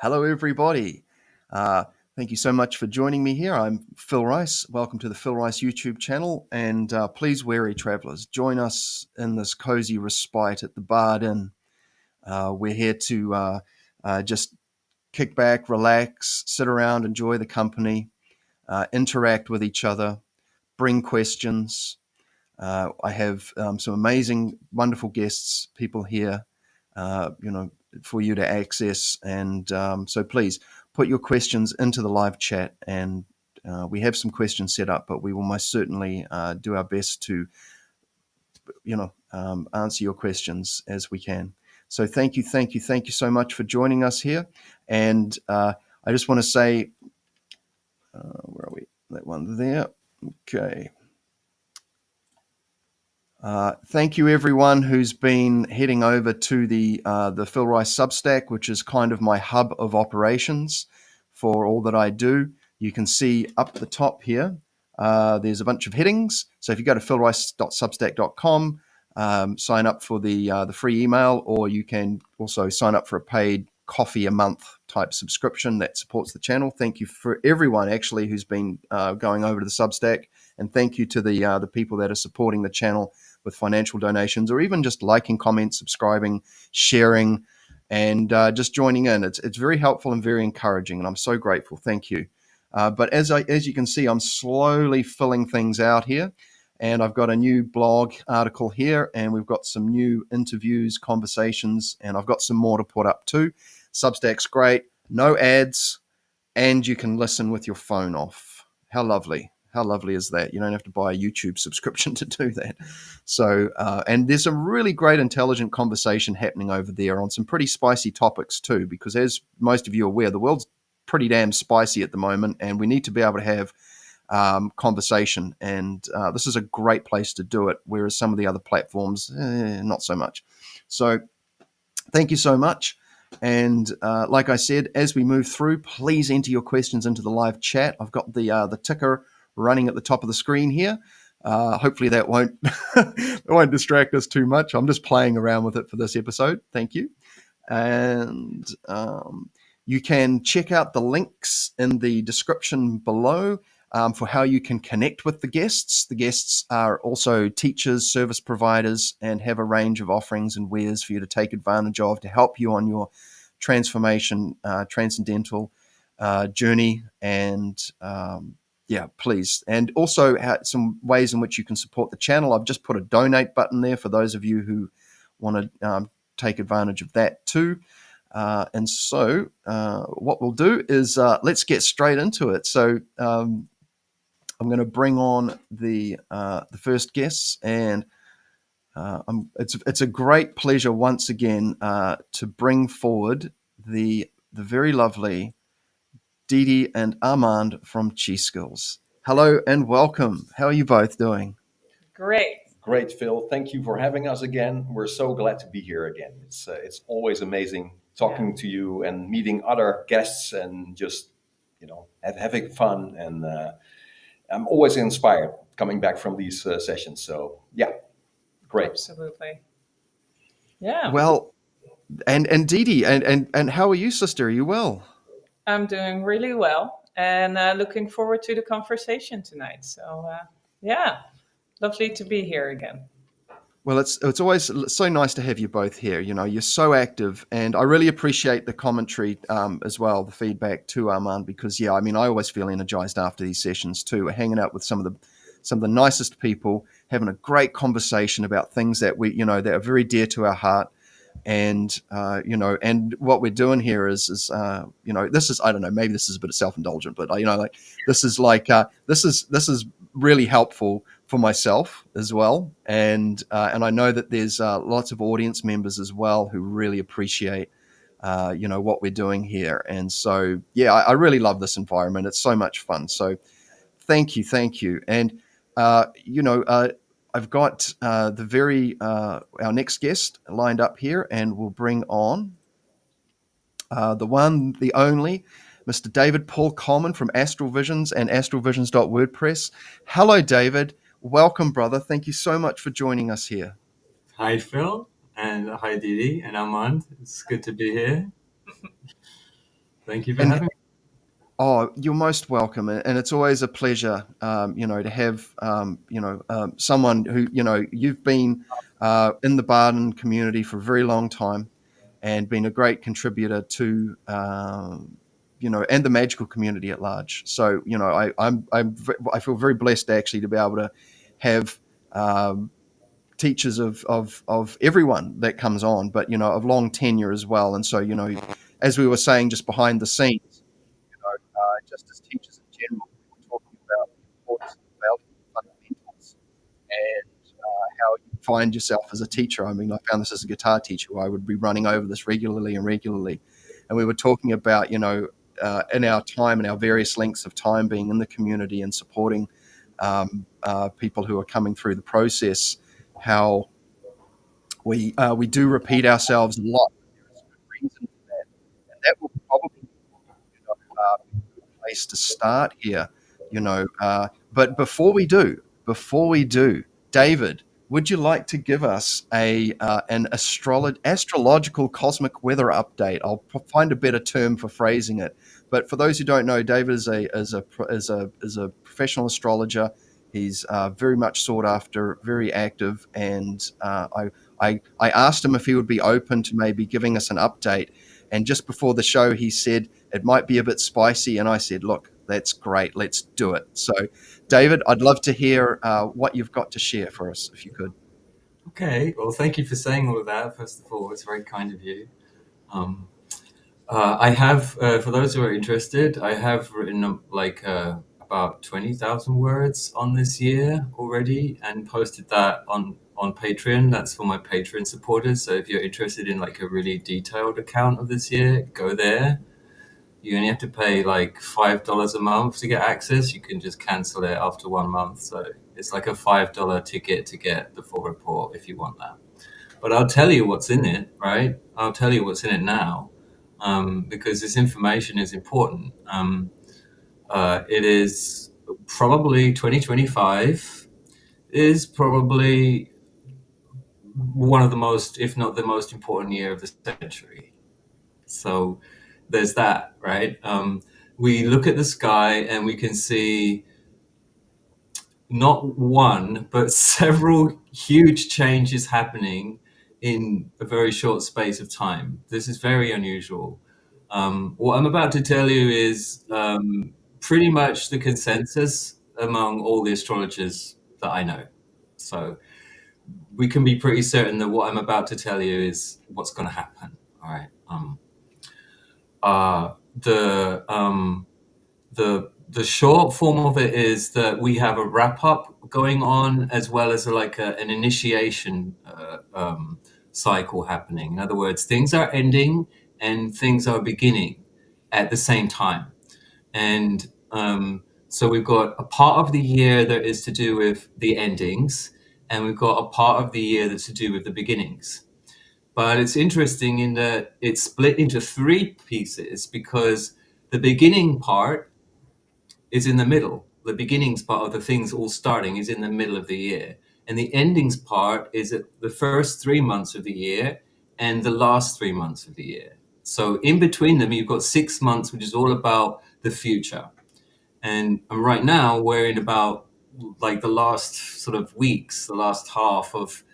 Hello, everybody. Uh, Thank you so much for joining me here. I'm Phil Rice. Welcome to the Phil Rice YouTube channel. And please, weary travelers, join us in this cozy respite at the Bard Inn. We're here to just kick back, relax, sit around, enjoy the company, interact with each other, bring questions. I have some amazing, wonderful guests, people here, for you to access. And so please put your questions into the live chat. And we have some questions set up, but we will most certainly do our best to, answer your questions as we can. So thank you so much for joining us here. And I just want to say, where are we? That one there. Okay. Thank you, everyone who's been heading over to the Phil Rice Substack, which is kind of my hub of operations for all that I do. You can see up the top here, there's a bunch of headings. So if you go to philrice.substack.com, sign up for the free email, or you can also sign up for a paid coffee a month type subscription that supports the channel. Thank you for everyone actually who's been going over to the Substack, and thank you to the people that are supporting the channel with financial donations, or even just liking, commenting, subscribing, sharing, and just joining in. It's very helpful and very encouraging, and I'm so grateful. Thank you. But as you can see, I'm slowly filling things out here, and I've got a new blog article here, and we've got some new interviews, conversations, and I've got some more to put up too. Substack's great, no ads, and you can listen with your phone off. How lovely. How lovely is that? You don't have to buy a YouTube subscription to do that. So, and there's some really great intelligent conversation happening over there on some pretty spicy topics too, because as most of you are aware, the world's pretty damn spicy at the moment, and we need to be able to have conversation. And this is a great place to do it, whereas some of the other platforms, not so much. So thank you so much. And like I said, as we move through, please enter your questions into the live chat. I've got the ticker running at the top of the screen here. Hopefully that won't it won't distract us too much. I'm just playing around with it for this episode. Thank you. And you can check out the links in the description below for how you can connect with the guests. The guests are also teachers, service providers, and have a range of offerings and wares for you to take advantage of to help you on your transformation, transcendental journey. And please. And also some ways in which you can support the channel. I've just put a donate button there for those of you who want to take advantage of that too. And so what we'll do is let's get straight into it. So I'm going to bring on the first guests, and it's a great pleasure once again to bring forward the very lovely Didi and Armand from ChiSkills. Hello and welcome. How are you both doing? Great. Great, Phil. Thank you for having us again. We're so glad to be here again. It's always amazing talking to you and meeting other guests and just having fun. And I'm always inspired coming back from these sessions. So yeah, great. Absolutely. Yeah. Well, and Didi, and how are you, sister? Are you well? I'm doing really well, and looking forward to the conversation tonight. So yeah, lovely to be here again. Well, it's always so nice to have you both here. You know, you're so active, and I really appreciate the commentary as well, the feedback to Armand, because I mean, I always feel energized after these sessions too. We're hanging out with some of the nicest people, having a great conversation about things that that are very dear to our heart. And and what we're doing here is this is, I don't know, maybe this is a bit self-indulgent, but this is really helpful for myself as well, and I know that there's lots of audience members as well who really appreciate what we're doing here. And so I really love this environment. It's so much fun. So thank you. And I've got our next guest lined up here, and we'll bring on the one, the only, Mr. David Paul Coleman from Astral Visions and astralvisions.wordpress. Hello, David. Welcome, brother. Thank you so much for joining us here. Hi, Phil, and hi, Didi and Armand. It's good to be here. Thank you for And having me. oh, you're most welcome, and it's always a pleasure, to have, someone who, you've been in the Barden community for a very long time, and been a great contributor to, and the magical community at large. So, I feel very blessed actually to be able to have teachers of everyone that comes on, but of long tenure as well. And so, as we were saying just behind the scenes, just as teachers in general, we were talking about the importance of developing fundamentals and how you find yourself as a teacher. I mean, I found this as a guitar teacher where I would be running over this regularly and regularly. And we were talking about, in our time and our various lengths of time being in the community and supporting people who are coming through the process, how we do repeat ourselves a lot. There is good reason for that, and that will probably be a good place to start here. But before we do, David, would you like to give us an astrological cosmic weather update? I'll find a better term for phrasing it. But for those who don't know, David is a professional astrologer. He's very much sought after, very active, and I asked him if he would be open to maybe giving us an update. And just before the show, he said it might be a bit spicy, and I said, "Look, that's great. Let's do it." So, David, I'd love to hear what you've got to share for us, if you could. Okay, well, thank you for saying all of that. First of all, it's very kind of you. Um, I have, for those who are interested, I have written about 20,000 words on this year already and posted that on Patreon. That's for my Patreon supporters. So if you're interested in like a really detailed account of this year, go there. You only have to pay like $5 a month to get access. You can just cancel it after 1 month. So it's like a $5 ticket to get the full report if you want that. But I'll tell you what's in it, right? I'll tell you what's in it now, because this information is important. It is probably 2025 is probably one of the most, if not the most important year of the century. So there's that, right? We look at the sky and we can see not one, but several huge changes happening in a very short space of time. This is very unusual. What I'm about to tell you is pretty much the consensus among all the astrologers that I know. So we can be pretty certain that what I'm about to tell you is what's going to happen. All right. Uh, the the short form of it is that we have a wrap up going on as well as an initiation cycle happening. In other words, things are ending and things are beginning at the same time. And so we've got a part of the year that is to do with the endings, and we've got a part of the year that's to do with the beginnings. But it's interesting in that it's split into three pieces because the beginning part is in the middle. The beginnings part of the things all starting is in the middle of the year. And the endings part is at the first 3 months of the year and the last 3 months of the year. So in between them, you've got 6 months, which is all about the future. And right now we're in about like the last sort of weeks, the last half of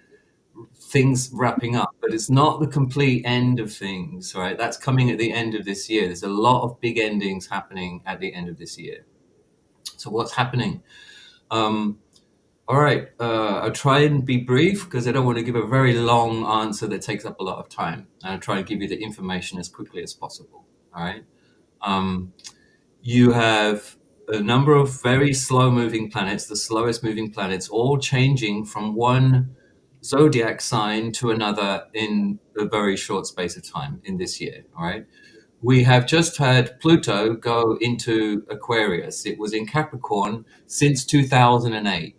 things wrapping up, but it's not the complete end of things, right? That's coming at the end of this year. There's a lot of big endings happening at the end of this year. So what's happening? All right, I'll try and be brief because I don't want to give a very long answer that takes up a lot of time. I'll try and give you the information as quickly as possible. All right. You have a number of very slow moving planets, the slowest moving planets, all changing from one zodiac sign to another in a very short space of time in this year. All right. We have just had Pluto go into Aquarius. It was in Capricorn since 2008,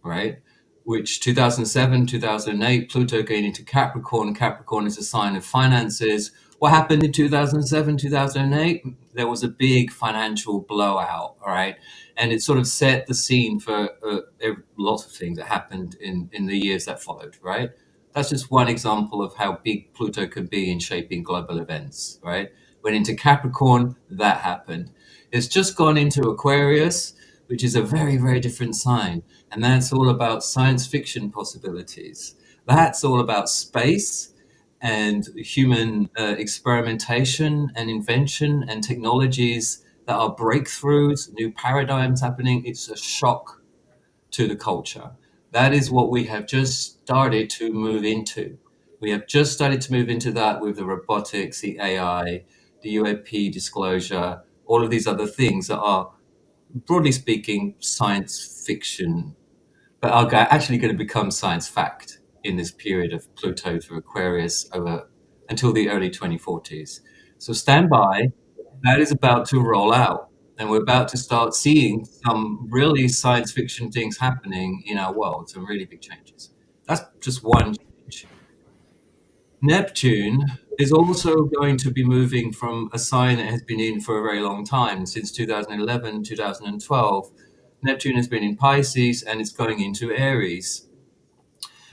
right? Which 2007, 2008, Pluto going into Capricorn. Capricorn is a sign of finances. What happened in 2007, 2008? There was a big financial blowout, all right? And it sort of set the scene for lots of things that happened in the years that followed, right? That's just one example of how big Pluto can be in shaping global events, right? Went into Capricorn, that happened. It's just gone into Aquarius, which is a very, very different sign. And that's all about science fiction possibilities. That's all about space and human experimentation and invention and technologies that are breakthroughs, new paradigms happening. It's a shock to the culture. That is what we have just started to move into. We have just started to move into that with the robotics, the AI, the UAP disclosure, all of these other things that are, broadly speaking, science fiction, but are actually going to become science fact in this period of Pluto through Aquarius over until the early 2040s. So stand by. That is about to roll out. And we're about to start seeing some really science fiction things happening in our world, some really big changes. That's just one change. Neptune is also going to be moving from a sign it has been in for a very long time, since 2011, 2012. Neptune has been in Pisces and it's going into Aries.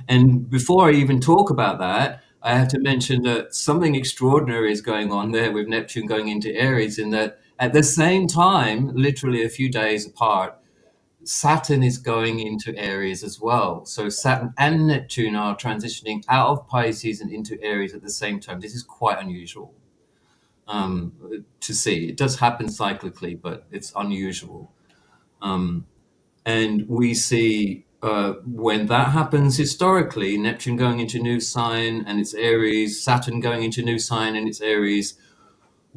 And before I even talk about that, I have to mention that something extraordinary is going on there with Neptune going into Aries, in that at the same time, literally a few days apart, Saturn is going into Aries as well. So Saturn and Neptune are transitioning out of Pisces and into Aries at the same time. This is quite unusual to see. It does happen cyclically, but it's unusual. And we see when that happens historically, Neptune going into new sign and it's Aries, Saturn going into new sign and it's Aries,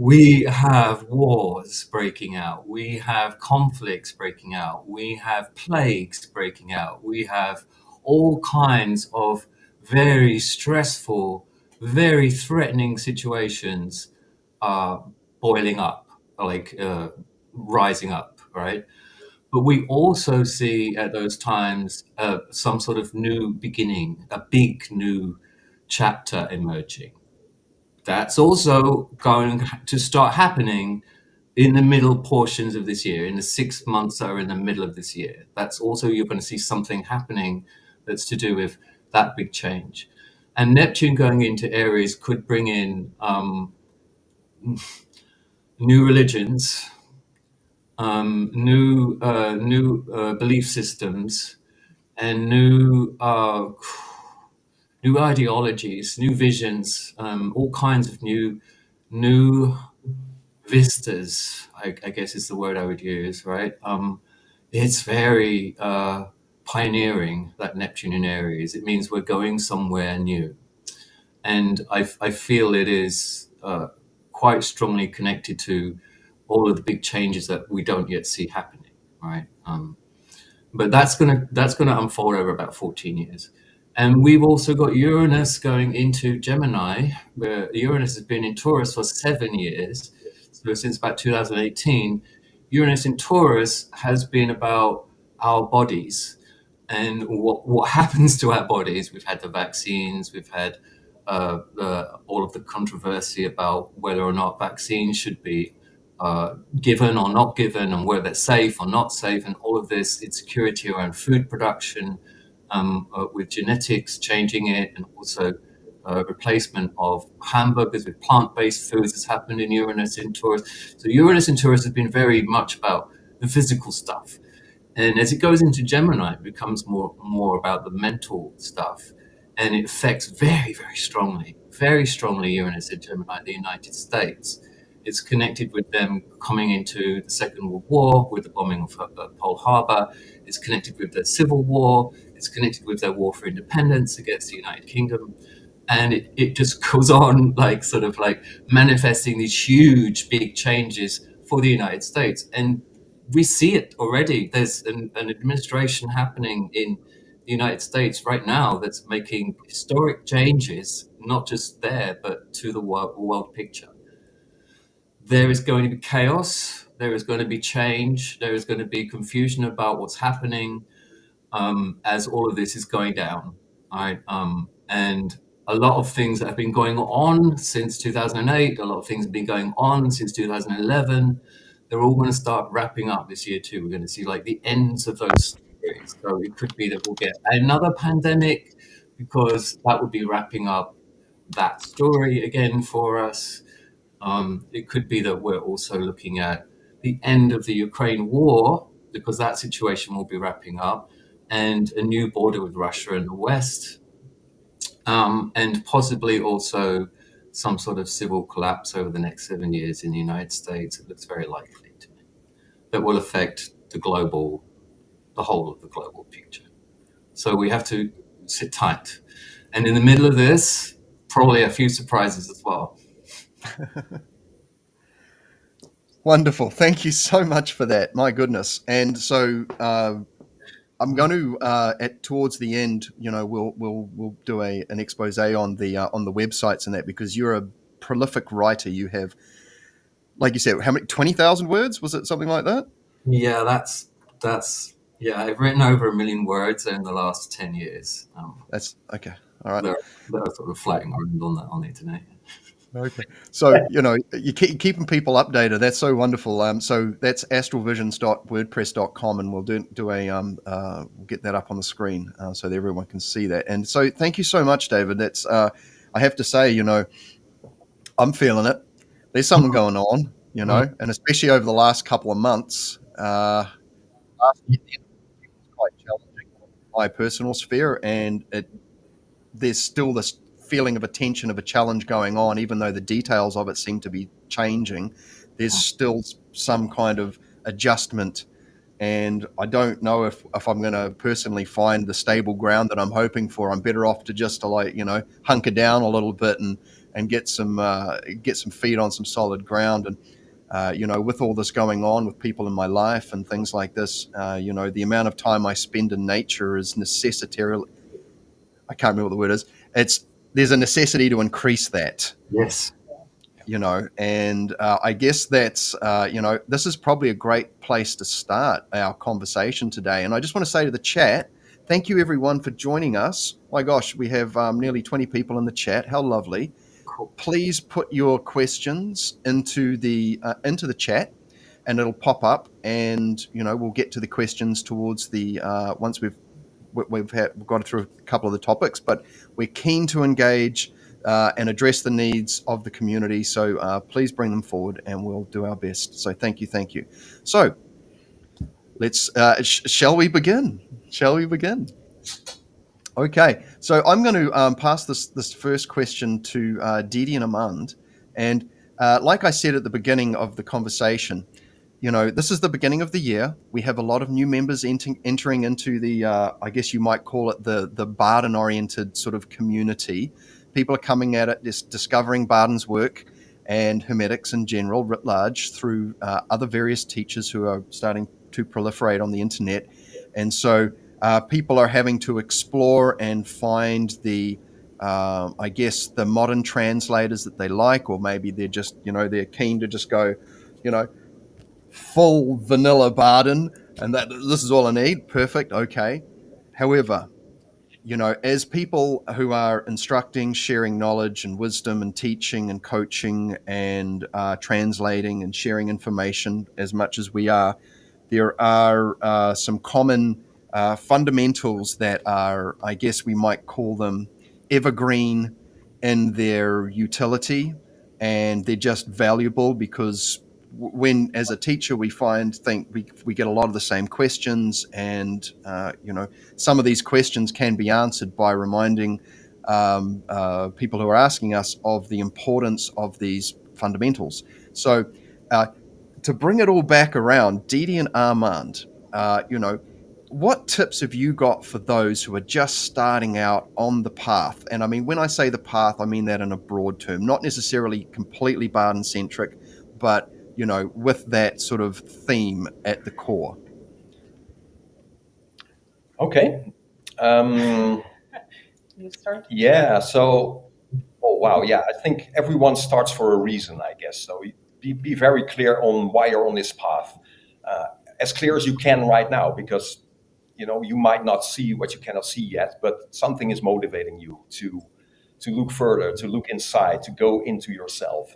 we have wars breaking out, we have conflicts breaking out, we have plagues breaking out, we have all kinds of very stressful, very threatening situations boiling up, like rising up, right? But we also see at those times some sort of new beginning, a big new chapter emerging. That's also going to start happening in the middle portions of this year, in the 6 months that are in the middle of this year. That's also, you're going to see something happening that's to do with that big change. And Neptune going into Aries could bring in new religions, new belief systems, and new ideologies, new visions, all kinds of new vistas. I guess is the word I would use, right? It's very pioneering, that Neptune in Aries. It means we're going somewhere new, and I feel it is quite strongly connected to all of the big changes that we don't yet see happening, right? But that's gonna unfold over about 14 years. And we've also got Uranus going into Gemini, where Uranus has been in Taurus for 7 years. So since about 2018, Uranus in Taurus has been about our bodies and what happens to our bodies. We've had the vaccines, we've had all of the controversy about whether or not vaccines should be given or not given, and whether they're safe or not safe, and all of this insecurity around food production, with genetics changing it, and also replacement of hamburgers with plant-based foods has happened in Uranus in Taurus. So Uranus in Taurus has been very much about the physical stuff. And as it goes into Gemini, it becomes more about the mental stuff. And it affects very strongly Uranus in Gemini, the United States. It's connected with them coming into the Second World War with the bombing of Pearl Harbor. It's connected with their Civil War. It's connected with their war for independence against the United Kingdom. And it just goes on, like sort of like manifesting these huge, big changes for the United States. And we see it already. There's an administration happening in the United States right now that's making historic changes, not just there, but to the world picture. There is going to be chaos. There is going to be change. There is going to be confusion about what's happening as all of this is going down. Right? And a lot of things that have been going on since 2008, a lot of things have been going on since 2011. They're all going to start wrapping up this year too. We're going to see like the ends of those stories. So it could be that we'll get another pandemic, because that would be wrapping up that story again for us. It could be that we're also looking at the end of the Ukraine war, because that situation will be wrapping up, and a new border with Russia in the West, and possibly also some sort of civil collapse over the next 7 years in the United States. It looks very likely to me that will affect the whole of the global picture. So we have to sit tight. And in the middle of this, probably a few surprises as well. Wonderful. Thank you so much for that. My goodness. And so I'm going to towards the end, we'll do an expose on the websites and that, because you're a prolific writer. You have, like you said, how many 20,000 words? Was it something like that? Yeah, that's yeah. I've written over 1 million words in the last 10 years. That's okay. All right. They're sort of floating around on the internet. Okay. So, you keeping people updated. That's so wonderful. So that's astralvisions.wordpress.com, and we'll do we'll get that up on the screen so that everyone can see that. And so thank you so much, David. That's, I have to say, I'm feeling it. There's something going on, and especially over the last couple of months, last year it was quite challenging in my personal sphere, and there's still this feeling of a tension of a challenge going on, even though the details of it seem to be changing. There's still some kind of adjustment, and I don't know if I'm going to personally find the stable ground that I'm hoping for. I'm better off to just hunker down a little bit and get some feet on some solid ground. And with all this going on with people in my life and things like this, the amount of time I spend in nature is necessarily, I can't remember what the word is. There's a necessity to increase that. Yes. And I guess that's, this is probably a great place to start our conversation today. And I just want to say to the chat, thank you everyone for joining us. My gosh, we have nearly 20 people in the chat. How lovely. Cool. Please put your questions into the chat, and it'll pop up, and, we'll get to the questions towards the, once we've gone through a couple of the topics, but we're keen to engage and address the needs of the community. So please bring them forward, and we'll do our best. So thank you. So let's shall we begin? Okay, so I'm going to pass this first question to Didi and Armand, and like I said at the beginning of the conversation, this is the beginning of the year. We have a lot of new members entering into the, I guess you might call it the Barden-oriented sort of community. People are coming at it, discovering Barden's work and Hermetics in general, writ large, through other various teachers who are starting to proliferate on the internet. And so people are having to explore and find the, I guess, the modern translators that they like, or maybe they're just, they're keen to just go, full vanilla Barden, and that this is all I need. Perfect. Okay. However, as people who are instructing, sharing knowledge and wisdom and teaching and coaching and translating and sharing information as much as we are, there are some common fundamentals that are, I guess we might call them evergreen in their utility, and they're just valuable because when, as a teacher, we we get a lot of the same questions, and some of these questions can be answered by reminding people who are asking us of the importance of these fundamentals. So to bring it all back around, Didi and Armand, what tips have you got for those who are just starting out on the path? And I mean, when I say the path, I mean that in a broad term, not necessarily completely Barden-centric, but, with that sort of theme at the core. Okay. You start? Yeah. So, oh, wow. Yeah. I think everyone starts for a reason, I guess. So be very clear on why you're on this path, as clear as you can right now, because, you might not see what you cannot see yet, but something is motivating you to look further, to look inside, to go into yourself.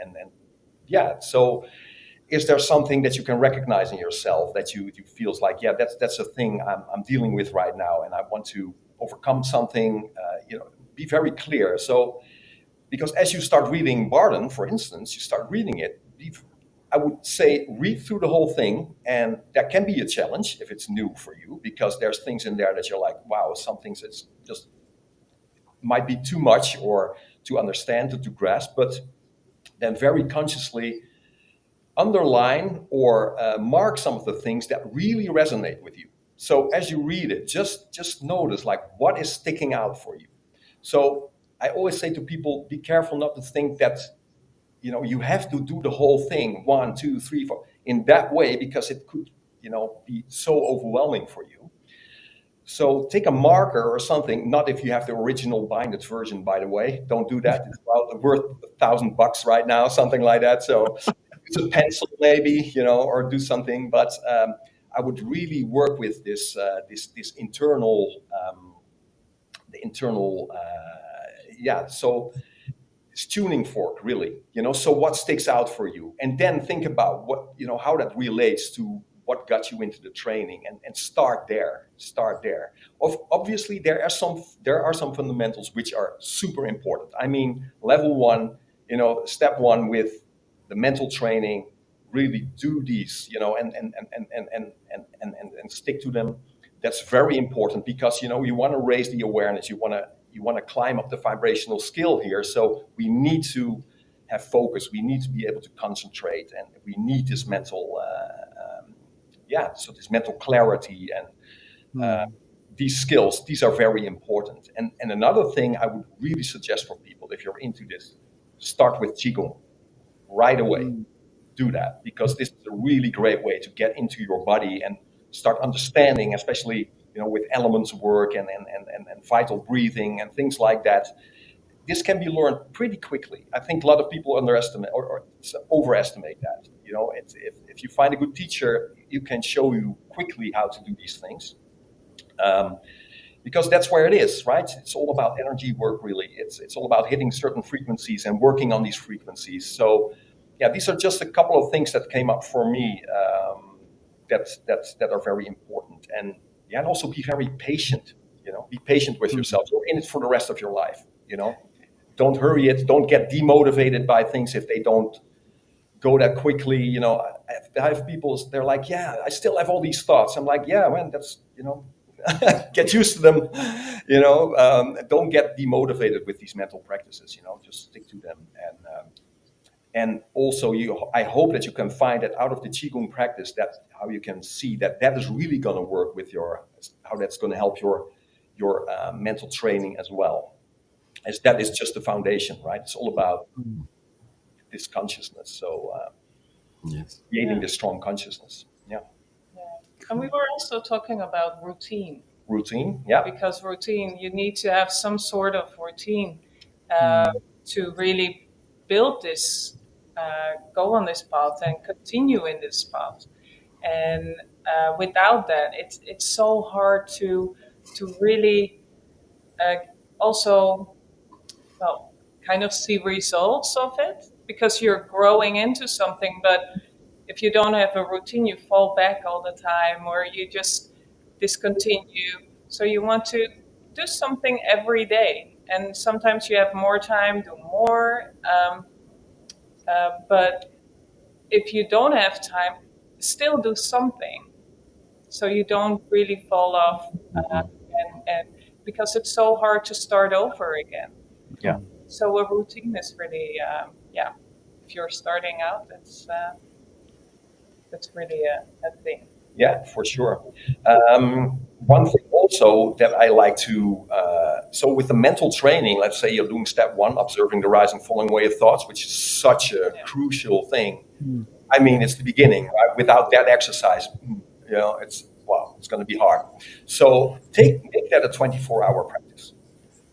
And yeah. So is there something that you can recognize in yourself that you feels like, yeah, that's a thing I'm dealing with right now, and I want to overcome something? Be very clear. So because as you start reading Barton, for instance, you start reading it, I would say read through the whole thing, and that can be a challenge if it's new for you, because there's things in there that you're like, wow, some things it's just might be too much or to understand, to grasp, but then very consciously underline or mark some of the things that really resonate with you. So as you read it, just notice like what is sticking out for you. So I always say to people, be careful not to think that you have to do the whole thing 1, 2, 3, 4 in that way, because it could be so overwhelming for you. So take a marker or something. Not if you have the original binded version, by the way. Don't do that. It's worth $1,000 right now, something like that. So use a pencil maybe, or do something. But I would really work with this internal, the internal, So it's tuning fork, really. So what sticks out for you, and then think about what how that relates to what got you into the training, and start there. Obviously, there are some fundamentals which are super important. I mean, level 1, step 1 with the mental training, really do these, and stick to them. That's very important, because you want to raise the awareness, you want to climb up the vibrational scale here. So we need to have focus, we need to be able to concentrate, and we need this mental so this mental clarity, and these skills, these are very important. And another thing I would really suggest for people, if you're into this, start with Qigong right away. Do that, because this is a really great way to get into your body and start understanding, especially with elements work and vital breathing and things like that. This can be learned pretty quickly. I think a lot of people underestimate or overestimate that. If you find a good teacher, you can show you quickly how to do these things, because that's where it is, right? It's all about energy work, really. It's all about hitting certain frequencies and working on these frequencies. So, these are just a couple of things that came up for me that are very important. And also be very patient. Be patient with yourself. You're in it for the rest of your life. Don't hurry it. Don't get demotivated by things if they don't go that quickly. I have people, they're like, I still have all these thoughts. I'm like, man, that's, get used to them. Don't get demotivated with these mental practices. Just stick to them. And also, I hope that you can find that out of the Qigong practice, that how you can see that is really going to work with how that's going to help your mental training as well. As that is just the foundation, right? It's all about this consciousness. So Yes. creating this strong consciousness. Yeah. And we were also talking about routine. Routine, yeah. Because routine, you need to have some sort of routine to really build this, go on this path and continue in this path. And without that, it's so hard to really also, well, kind of see results of it, because you're growing into something. But if you don't have a routine, you fall back all the time, or you just discontinue. So you want to do something every day, and sometimes you have more time, do more. But if you don't have time, still do something, so you don't really fall off, and because it's so hard to start over again. Yeah. So a routine is really, if you're starting out, that's really a thing. Yeah, for sure. One thing also that I like to, so with the mental training, let's say you're doing step 1, observing the rising, falling way of thoughts, which is such a crucial thing. I mean, it's the beginning, right? Without that exercise, it's going to be hard. So make that a 24-hour practice.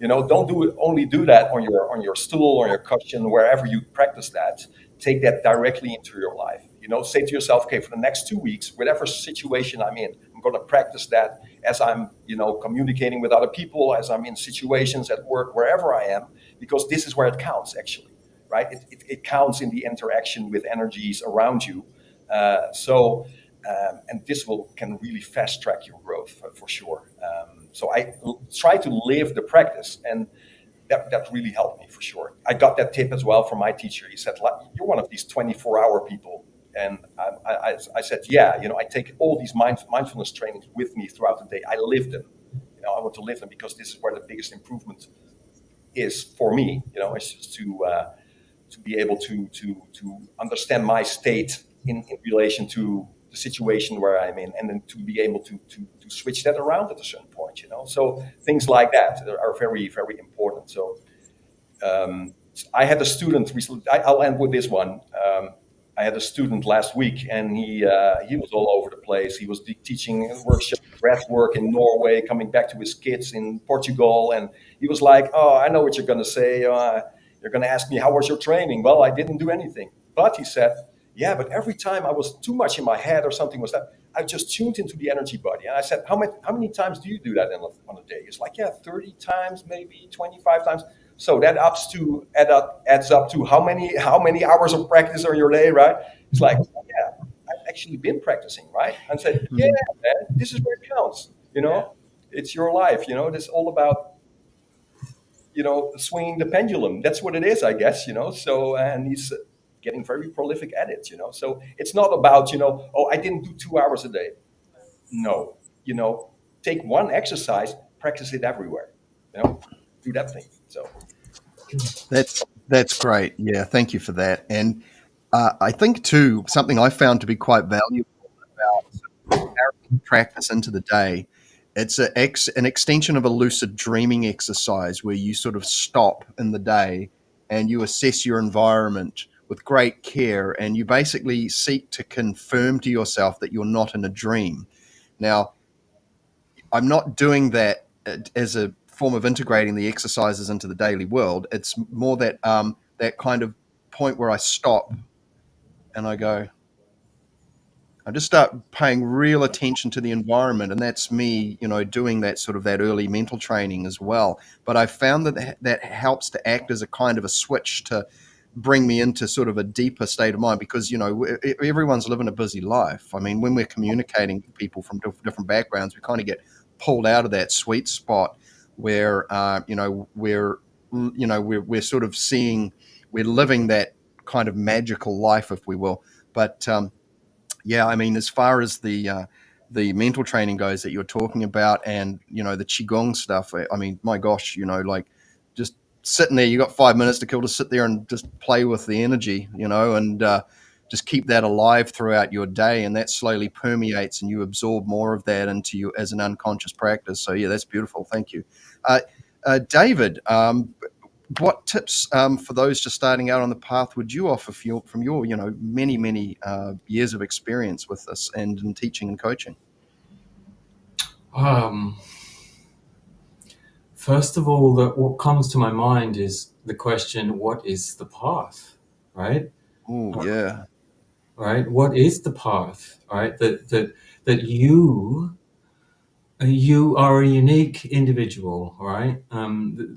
Don't only do that on your stool or your cushion, wherever you practice that. Take that directly into your life. Say to yourself, okay, for the next 2 weeks, whatever situation I'm in, I'm going to practice that as I'm, communicating with other people, as I'm in situations at work, wherever I am, because this is where it counts, actually, right? It counts in the interaction with energies around you. And this can really fast track your growth for sure. So I try to live the practice, and that really helped me for sure. I got that tip as well from my teacher. He said, "You're one of these 24-hour people." And I said, "Yeah, I take all these mindfulness trainings with me throughout the day. I live them. I want to live them because this is where the biggest improvement is for me. It's just to be able to understand my state in relation to the situation where I'm in, and then to be able to switch that around at a certain point. So things like that are very, very important. So I had a student recently. I'll end with this one. I had a student last week, and he was all over the place. He was teaching workshops, breath work in Norway, coming back to his kids in Portugal, and he was like, "Oh, I know what you're going to say. You're going to ask me how was your training? Well, I didn't do anything." But he said, "Yeah, but every time I was too much in my head or something was that I just tuned into the energy body." And I said, "How many times do you do that on a day?" He's like, "Yeah, 30 times, maybe 25 times." So that adds up to how many hours of practice on your day, right? It's like, yeah, I've actually been practicing, right? And said, "Yeah, man, this is where it counts. It's your life. It's all about swinging the pendulum. That's what it is, I guess. So, and he's getting very prolific at it. So it's not about oh, I didn't do 2 hours a day. No, take one exercise, practice it everywhere. Do that thing. So. That's great. Yeah, thank you for that. And I think too, something I found to be quite valuable about carrying practice into the day. It's an extension of a lucid dreaming exercise where you sort of stop in the day and you assess your environment with great care, and you basically seek to confirm to yourself that you're not in a dream. Now, I'm not doing that as a form of integrating the exercises into the daily world. It's more that that kind of point where I stop and I go, I just start paying real attention to the environment, and that's me, doing that sort of that early mental training as well. But I found that helps to act as a kind of a switch to bring me into sort of a deeper state of mind, because everyone's living a busy life. I mean, when we're communicating with people from different backgrounds, we kind of get pulled out of that sweet spot where we're sort of we're living that kind of magical life, if we will. But yeah, I mean, as far as the mental training goes that you're talking about, and the qigong stuff, I mean, my gosh, like just sitting there, you got 5 minutes to kill to sit there and just play with the energy, and just keep that alive throughout your day, and that slowly permeates, and you absorb more of that into you as an unconscious practice. So yeah, that's beautiful. Thank you, David. What tips for those just starting out on the path would you offer from your many years of experience with this and in teaching and coaching? First of all, what comes to my mind is the question, what is the path, right? Oh, yeah. Right? What is the path, right? That you are a unique individual, right?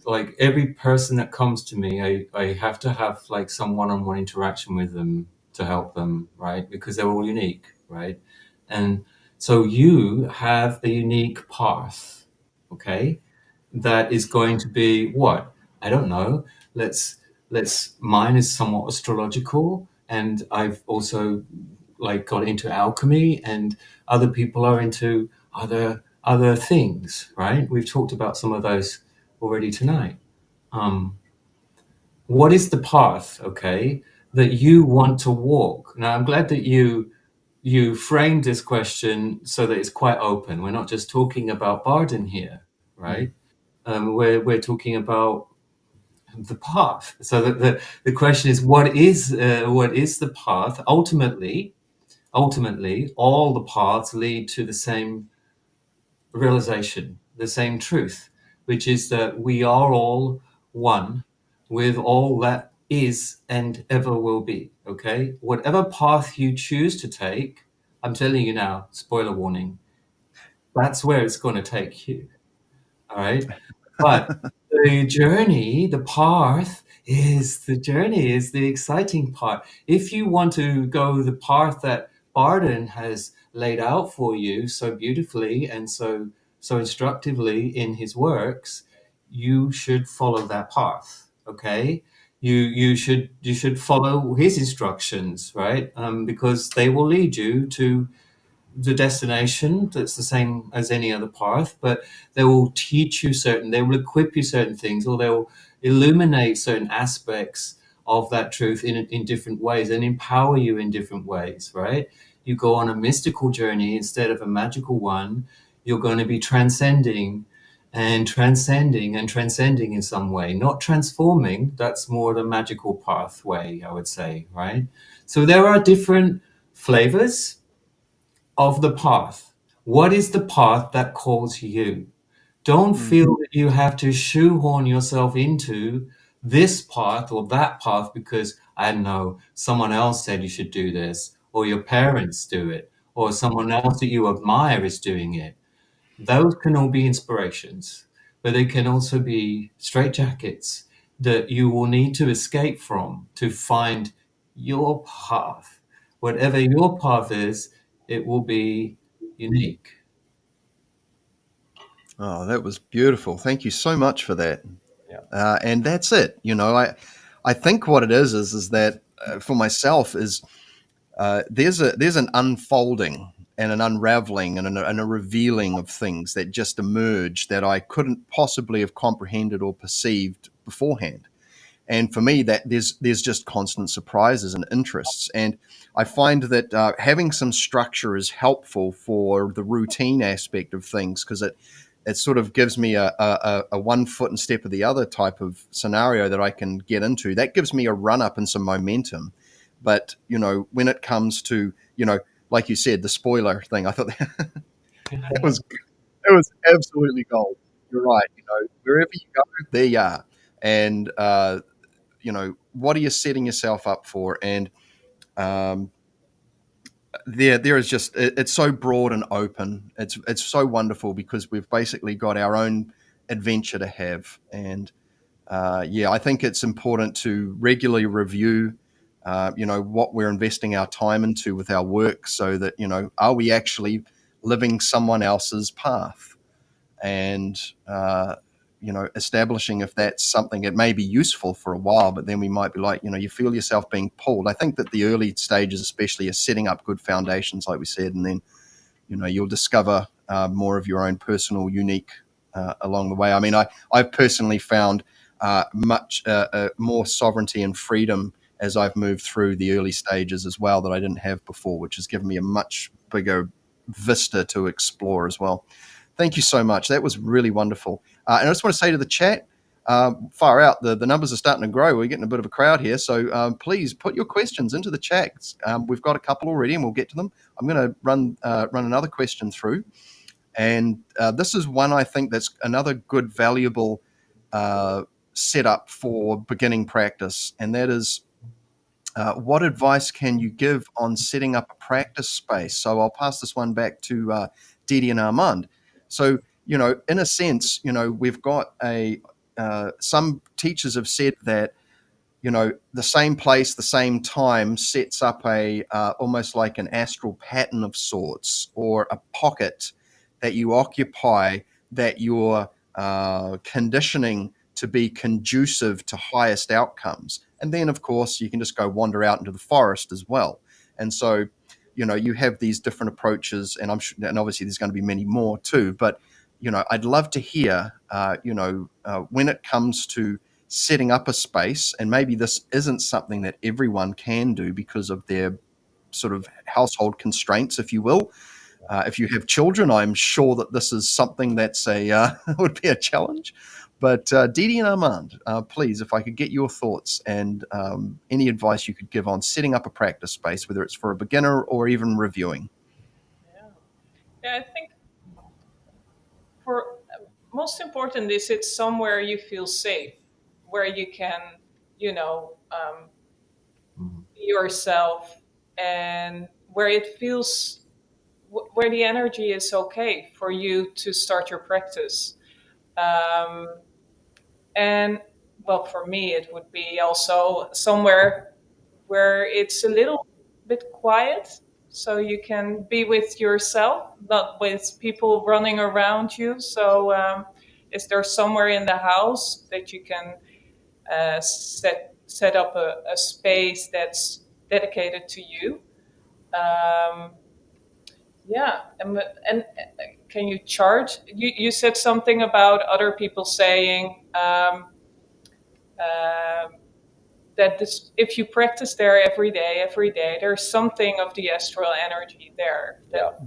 Like every person that comes to me, I have to have like some one-on-one interaction with them to help them, right? Because they're all unique, right? And so you have a unique path, okay? That is going to be what? I don't know. Mine is somewhat astrological, and I've also like got into alchemy, and other people are into other things, right? We've talked about some of those already tonight. What is the path, okay, that you want to walk? Now, I'm glad that you framed this question so that it's quite open. We're not just talking about Barden here, right? We're talking about the path. So the question is, what is the path? Ultimately, all the paths lead to the same realization, the same truth, which is that we are all one with all that is and ever will be. Okay, whatever path you choose to take, I'm telling you now, spoiler warning, that's where it's going to take you. All right. But the journey, the path is the exciting part. If you want to go the path that Barden has laid out for you so beautifully and so instructively in his works, you should follow that path. Okay, you should follow his instructions, right? Because they will lead you to the destination that's the same as any other path, but they will teach you they will equip you certain things, or they'll illuminate certain aspects of that truth in different ways and empower you in different ways, right? You go on a mystical journey instead of a magical one, you're going to be transcending and transcending and transcending in some way, not transforming. That's more the magical pathway, I would say, right? So there are different flavors of the path. What is the path that calls you? Don't Mm. feel that you have to shoehorn yourself into this path or that path because, I don't know, someone else said you should do this, or your parents do it, or someone else that you admire is doing it. Those can all be inspirations, but they can also be straitjackets that you will need to escape from to find your path. Whatever your path is, it will be unique. Oh, that was beautiful. Thank you so much for that. Yeah. And that's it. I think what it is that for myself is there's an unfolding and an unraveling and a revealing of things that just emerge that I couldn't possibly have comprehended or perceived beforehand. And for me, that there's just constant surprises and interests. And I find that having some structure is helpful for the routine aspect of things, because it sort of gives me a one foot and step of the other type of scenario that I can get into. That gives me a run up and some momentum. But when it comes to like you said, the spoiler thing, I thought that was absolutely gold. You're right. Wherever you go, there you are. And what are you setting yourself up for? And um, there is just it's so broad and open. It's so wonderful because we've basically got our own adventure to have. And I think it's important to regularly review what we're investing our time into with our work, so that are we actually living someone else's path? And establishing if that's something, it may be useful for a while, but then we might be like, you feel yourself being pulled. I think that the early stages especially are setting up good foundations, like we said, and then you'll discover more of your own personal unique along the way. I mean, I've personally found much more sovereignty and freedom as I've moved through the early stages as well, that I didn't have before, which has given me a much bigger vista to explore as well. Thank you so much. That was really wonderful. And I just want to say to the chat, far out, the numbers are starting to grow. We're getting a bit of a crowd here. So please put your questions into the chat. We've got a couple already and we'll get to them. I'm going to run another question through. And this is one I think that's another good, valuable setup for beginning practice. And that is, what advice can you give on setting up a practice space? So I'll pass this one back to Didi and Armand. So, in a sense, we've got some teachers have said that, the same place, the same time sets up a almost like an astral pattern of sorts, or a pocket that you occupy, that you're conditioning to be conducive to highest outcomes. And then, of course, you can just go wander out into the forest as well. And so, you have these different approaches, and I'm sure, and obviously there's going to be many more too. But I'd love to hear, when it comes to setting up a space, and maybe this isn't something that everyone can do because of their sort of household constraints, if you will. If you have children, I'm sure that this is something that's would be a challenge. But Didi and Armand, please, if I could get your thoughts and any advice you could give on setting up a practice space, whether it's for a beginner or even reviewing. Yeah, I think for most important is it's somewhere you feel safe, where you can, you know, be yourself, and where it feels, where the energy is okay for you to start your practice. Um, and well, for me, it would be also somewhere where it's a little bit quiet, so you can be with yourself, not with people running around you. So is there somewhere in the house that you can set up a space that's dedicated to you? Yeah, and can you charge? You said something about other people saying that this, if you practice there every day, there's something of the astral energy there that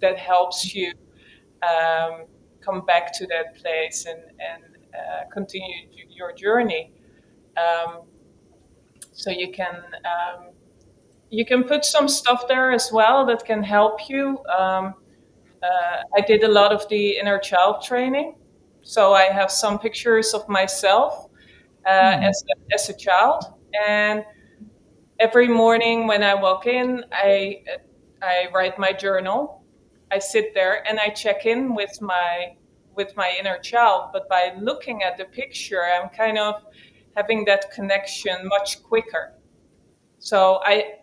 that helps you come back to that place and continue your journey. Um, so you can put some stuff there as well that can help you. I did a lot of the inner child training, so I have some pictures of myself as a child, and every morning when I walk in, I write my journal. I sit there and I check in with my inner child. But by looking at the picture, I'm kind of having that connection much quicker. So I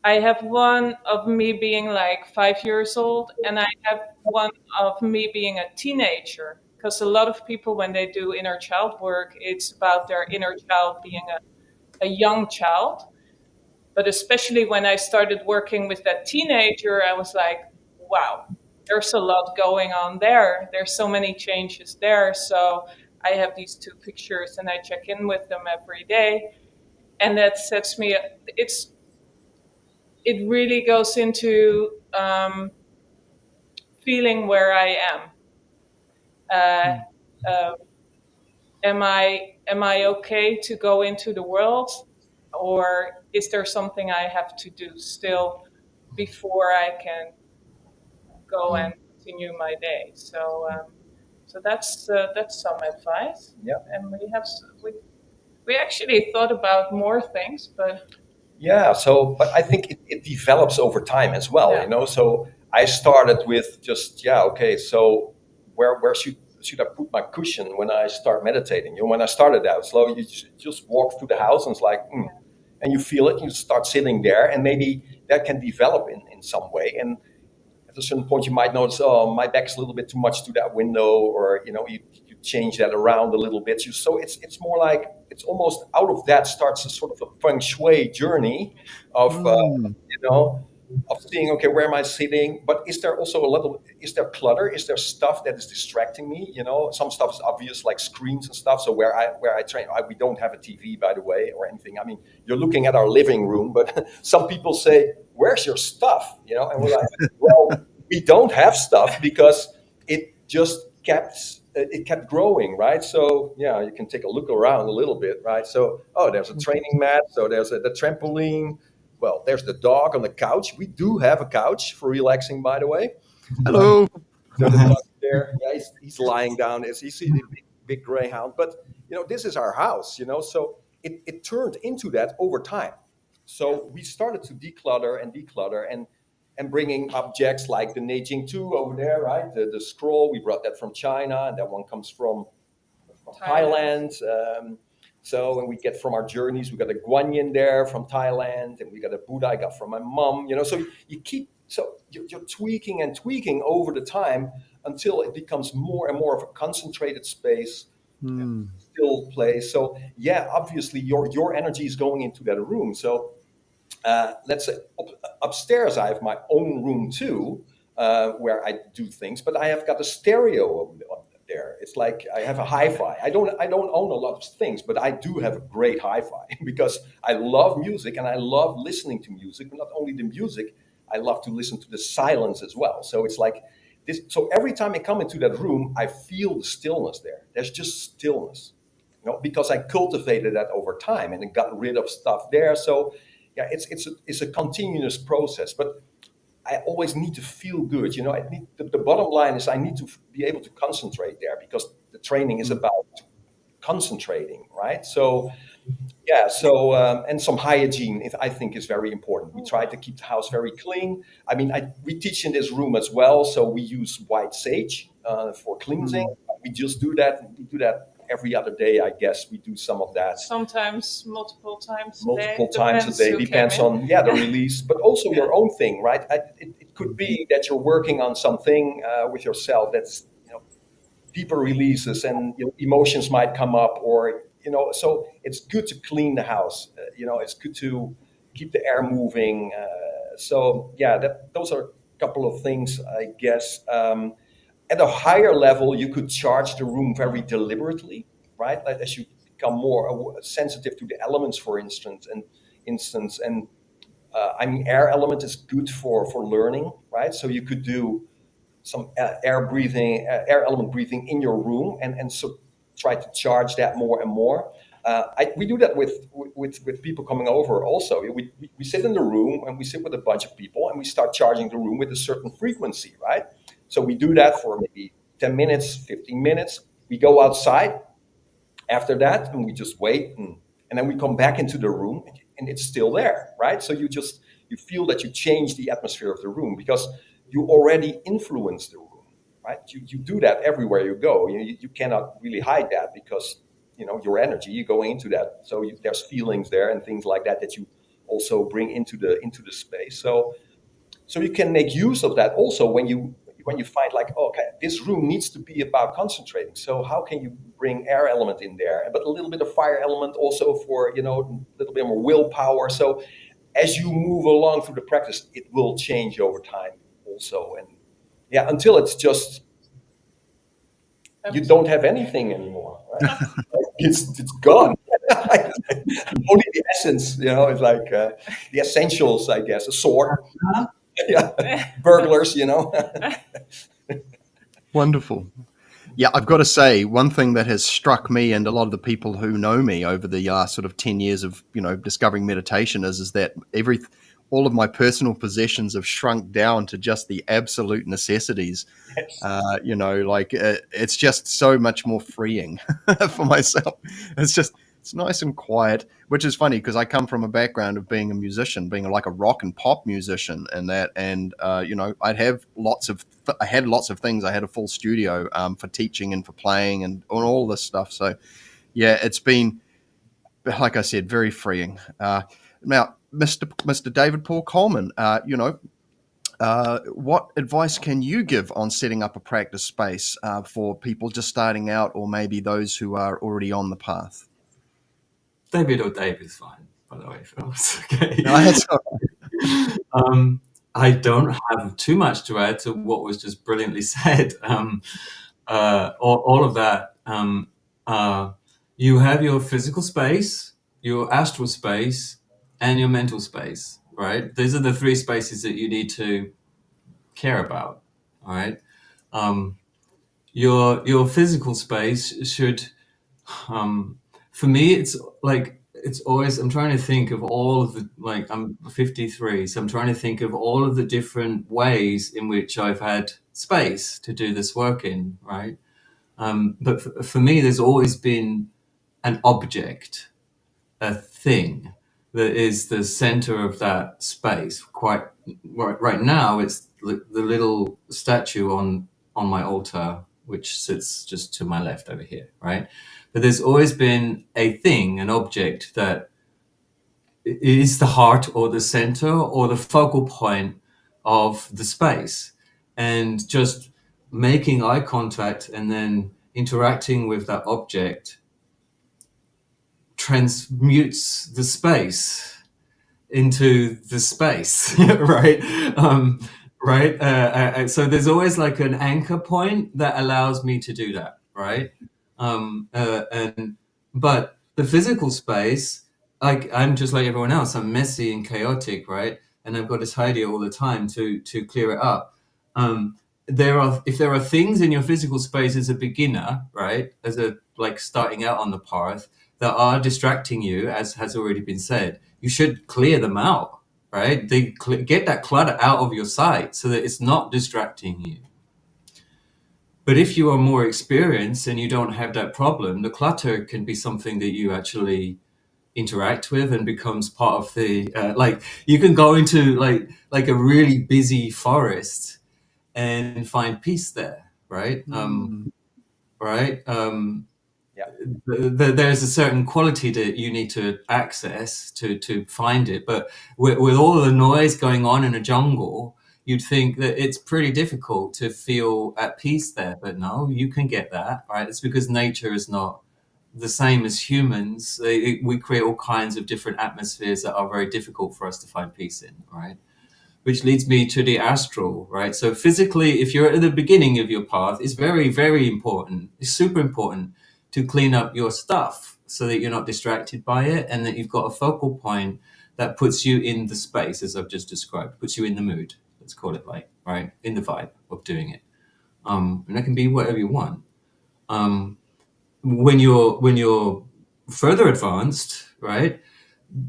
have one of me being like 5 years old, and I have one of me being a teenager. Because a lot of people, when they do inner child work, it's about their inner child being a young child. But especially when I started working with that teenager, I was like, wow, there's a lot going on there. There's so many changes there. So I have these two pictures and I check in with them every day. And that sets me, it really goes into feeling where I am. Am I okay to go into the world, or is there something I have to do still before I can go and continue my day? So that's some advice. Yeah. And we actually thought about more things, but Yeah, so but I think it develops over time as well, Yeah. you know. So I started with just okay, so where should I put my cushion when I start meditating? You know, when I started out slow, you just walk through the house and it's like, and you feel it, you start sitting there, and maybe that can develop in some way. And at a certain point, you might notice, oh, my back's a little bit too much to that window, or you change that around a little bit. So it's more like it's almost out of that starts a sort of a feng shui journey of of seeing, okay, where am I sitting? But is there also is there clutter? Is there stuff that is distracting me? You know, some stuff is obvious, like screens and stuff. So where I train, we don't have a TV, by the way, or anything. I mean, you're looking at our living room, but some people say, where's your stuff? You know, and we're like, well, we don't have stuff because it just kept growing, right? So yeah, you can take a look around a little bit, right? So there's a training mat, so there's the trampoline. Well, there's the dog on the couch. We do have a couch for relaxing, by the way. Hello. So the dog there, yeah, he's lying down. He's a big greyhound. But this is our house. So it turned into that over time. So we started to declutter and bringing objects like the Neijing 2 over there, right? The scroll, we brought that from China, and that one comes from Thailand. So, and we get from our journeys, we got a Guanyin there from Thailand, and we got a Buddha I got from my mom. So you keep, you're tweaking and tweaking over the time until it becomes more and more of a concentrated space, still place. So yeah, obviously your energy is going into that room. So let's say upstairs I have my own room too, where I do things, but I have got a stereo over there. It's like I have a hi-fi. I don't own a lot of things, but I do have a great hi-fi because I love music and I love listening to music. But not only the music, I love to listen to the silence as well. So it's like this. So every time I come into that room, I feel the stillness there. There's just stillness, because I cultivated that over time and it got rid of stuff there. So yeah, it's a continuous process, but I always need to feel good. I need the bottom line is I need to be able to concentrate there because the training is about concentrating, right? So yeah, and some hygiene I think is very important. We try to keep the house very clean. I mean, we teach in this room as well, so we use white sage for cleansing. We just do that. We do that every other day, I guess. We do some of that. sometimes multiple times A day. Depends on the release, but also your own thing, right? It could be that you're working on something with yourself that's people releases, and emotions might come up, or so it's good to clean the house. It's good to keep the air moving. So yeah, those are a couple of things, I guess. At a higher level, you could charge the room very deliberately, right? Like as you become more sensitive to the elements, for instance, and I mean, air element is good for learning, right? So you could do some air element breathing in your room, and so try to charge that more and more. We do that with people coming over also. We sit in the room, and we sit with a bunch of people, and we start charging the room with a certain frequency, right? So we do that for maybe 10 minutes, 15 minutes. We go outside after that, and we just wait, and then we come back into the room, and it's still there, right? So you feel that you change the atmosphere of the room because you already influence the room, right? You do that everywhere you go. You cannot really hide that because your energy, you're going into that. So there's feelings there and things like that you also bring into the space. So you can make use of that also when you find like, oh, okay, this room needs to be about concentrating. So how can you bring air element in there, but a little bit of fire element also for a little bit more willpower. So as you move along through the practice, it will change over time also. And yeah, until it's just you don't have anything anymore, right? It's gone. Only the essence, it's like the essentials, I guess. A sword. Yeah, burglars, Wonderful. Yeah, I've got to say, one thing that has struck me and a lot of the people who know me over the sort of 10 years of, discovering meditation is that all of my personal possessions have shrunk down to just the absolute necessities. Yes. It's just so much more freeing for myself. It's nice and quiet, which is funny because I come from a background of being a musician, being like a rock and pop musician, I had lots of things. I had a full studio for teaching and for playing and all this stuff. So, yeah, it's been, like I said, very freeing. Now, Mr. David Paul Coleman, what advice can you give on setting up a practice space for people just starting out, or maybe those who are already on the path? David or Dave is fine, by the way, Phil. It's okay. No, that's all right. I don't have too much to add to what was just brilliantly said. All of that. You have your physical space, your astral space, and your mental space, right? These are the three spaces that you need to care about, all right? Your physical space should, for me, it's always, I'm trying to think of all of the, like, I'm 53, so I'm trying to think of all of the different ways in which I've had space to do this work in, right? But for me, there's always been an object, a thing that is the center of that space. Quite right now, it's the little statue on my altar, which sits just to my left over here, right? But there's always been a thing, an object that is the heart or the center or the focal point of the space, and just making eye contact and then interacting with that object transmutes the space into the space, right? Right. So there's always like an anchor point that allows me to do that, right? But the physical space, like, I'm just like everyone else. I'm messy and chaotic, right? And I've got to tidy it all the time to clear it up. If there are things in your physical space as a beginner, right, as a like starting out on the path, that are distracting you, as has already been said, you should clear them out, right? Get that clutter out of your sight so that it's not distracting you. But if you are more experienced and you don't have that problem, the clutter can be something that you actually interact with and becomes part of the like, you can go into like a really busy forest and find peace there, right? Right. Yeah. There's a certain quality that you need to access to find it, but with all the noise going on in a jungle, you'd think that it's pretty difficult to feel at peace there, but no, you can get that, right? It's because nature is not the same as humans. We create all kinds of different atmospheres that are very difficult for us to find peace in, right? Which leads me to the astral, right? So physically, if you're at the beginning of your path, it's very, very important. It's super important to clean up your stuff so that you're not distracted by it and that you've got a focal point that puts you in the space, as I've just described, puts you in the mood. Let's call it like, right? In the vibe of doing it. And that can be whatever you want. When you're further advanced, right?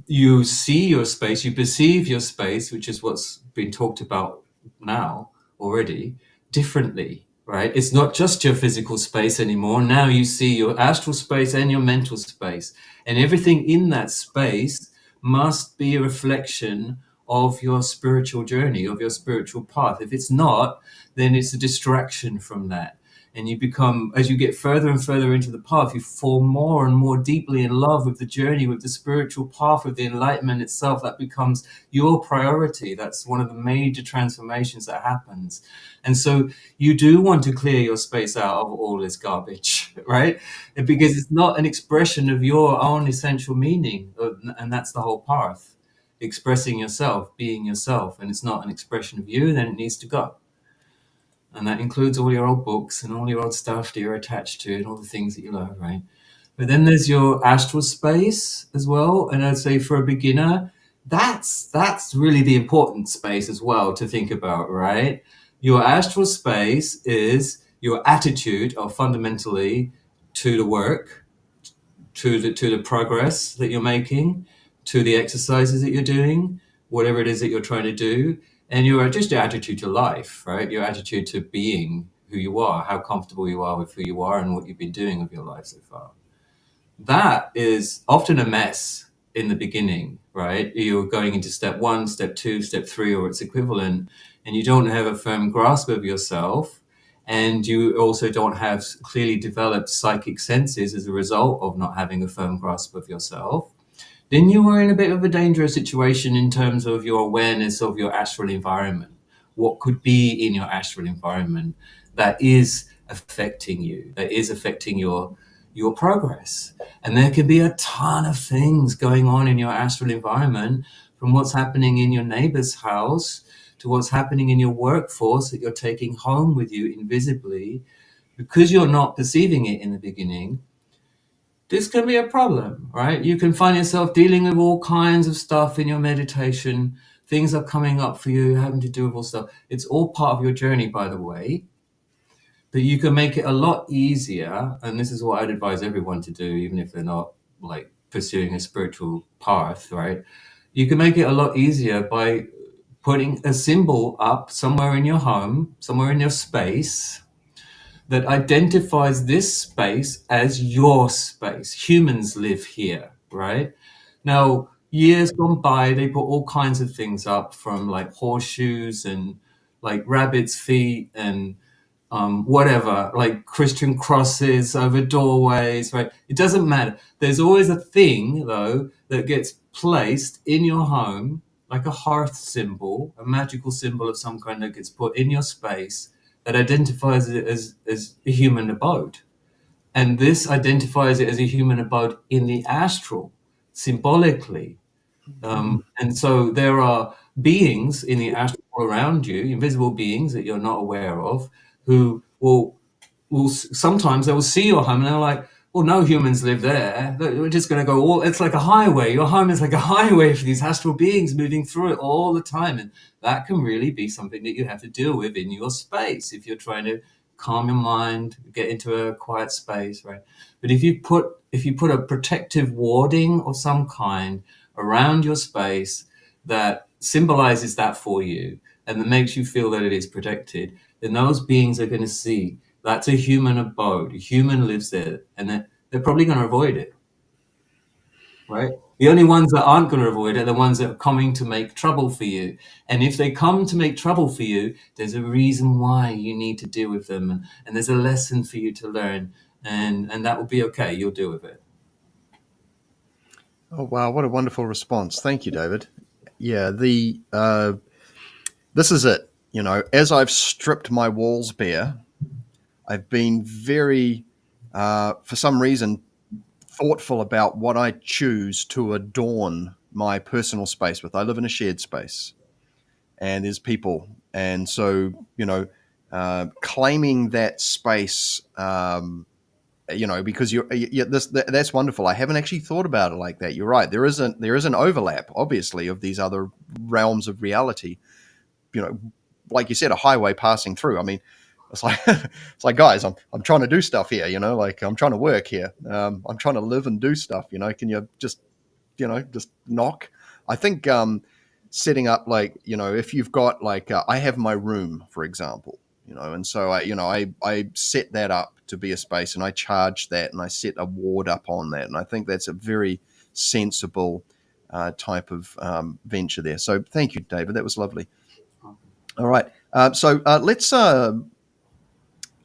You see your space, you perceive your space, which is what's been talked about now already, differently, right? It's not just your physical space anymore. Now you see your astral space and your mental space, and everything in that space must be a reflection of your spiritual journey, of your spiritual path. If it's not, then it's a distraction from that. And you become, as you get further and further into the path, you fall more and more deeply in love with the journey, with the spiritual path, with the enlightenment itself. That becomes your priority. That's one of the major transformations that happens. And so you do want to clear your space out of all this garbage, right? Because it's not an expression of your own essential meaning. And that's the whole path. Expressing yourself, being yourself. And it's not an expression of you, then it needs to go. And that includes all your old books and all your old stuff that you're attached to and all the things that you love, right? But then there's your astral space as well. And I'd say for a beginner, that's really the important space as well to think about, right? Your astral space is your attitude of fundamentally to the work, to the progress that you're making, to the exercises that you're doing, whatever it is that you're trying to do, and your attitude to life, right? Your attitude to being who you are, how comfortable you are with who you are and what you've been doing with your life so far. That is often a mess in the beginning, right? You're going into step 1, step 2, step 3, or its equivalent, and you don't have a firm grasp of yourself. And you also don't have clearly developed psychic senses as a result of not having a firm grasp of yourself. Then you are in a bit of a dangerous situation in terms of your awareness of your astral environment. What could be in your astral environment that is affecting you, that is affecting your progress. And there can be a ton of things going on in your astral environment, from what's happening in your neighbor's house to what's happening in your workforce that you're taking home with you invisibly. Because you're not perceiving it in the beginning, this can be a problem, right? You can find yourself dealing with all kinds of stuff in your meditation. Things are coming up for you, having to do with all stuff. It's all part of your journey, by the way. But you can make it a lot easier, and this is what I'd advise everyone to do, even if they're not like pursuing a spiritual path, right? You can make it a lot easier by putting a symbol up somewhere in your home, somewhere in your space, that identifies this space as your space. Humans live here, right? Now, years gone by, they put all kinds of things up, from like horseshoes and like rabbit's feet and whatever, like Christian crosses over doorways, right? It doesn't matter. There's always a thing, though, that gets placed in your home, like a hearth symbol, a magical symbol of some kind that gets put in your space that identifies it as a human abode. And this identifies it as a human abode in the astral, symbolically. And so there are beings in the astral around you, invisible beings that you're not aware of, who will sometimes they will see your home and they're like, well, no humans live there. We're just going to go all, it's like a highway. Your home is like a highway for these astral beings moving through it all the time. And that can really be something that you have to deal with in your space if you're trying to calm your mind, get into a quiet space, right? But if you put a protective warding of some kind around your space that symbolizes that for you and that makes you feel that it is protected, then those beings are going to see that's a human abode. A human lives there, and they're probably going to avoid it, right? The only ones that aren't going to avoid it are the ones that are coming to make trouble for you. And if they come to make trouble for you, there's a reason why you need to deal with them, and there's a lesson for you to learn, and that will be okay. You'll deal with it. Oh wow, what a wonderful response! Thank you, David. Yeah, this is it. as I've stripped my walls bare, I've been very, for some reason, thoughtful about what I choose to adorn my personal space with. I live in a shared space, and there's people, and so claiming that space. Because that's wonderful. I haven't actually thought about it like that. You're right. There is an overlap, obviously, of these other realms of reality. Like you said, a highway passing through. I mean, it's like guys, I'm trying to do stuff here. Like I'm trying to work here. I'm trying to live and do stuff. Can you just knock? I think setting up, like, if you've got, like, I have my room, for example, and so I set that up to be a space, and I charge that, and I set a ward up on that, and I think that's a very sensible type of venture there. So thank you, David. That was lovely. All right. So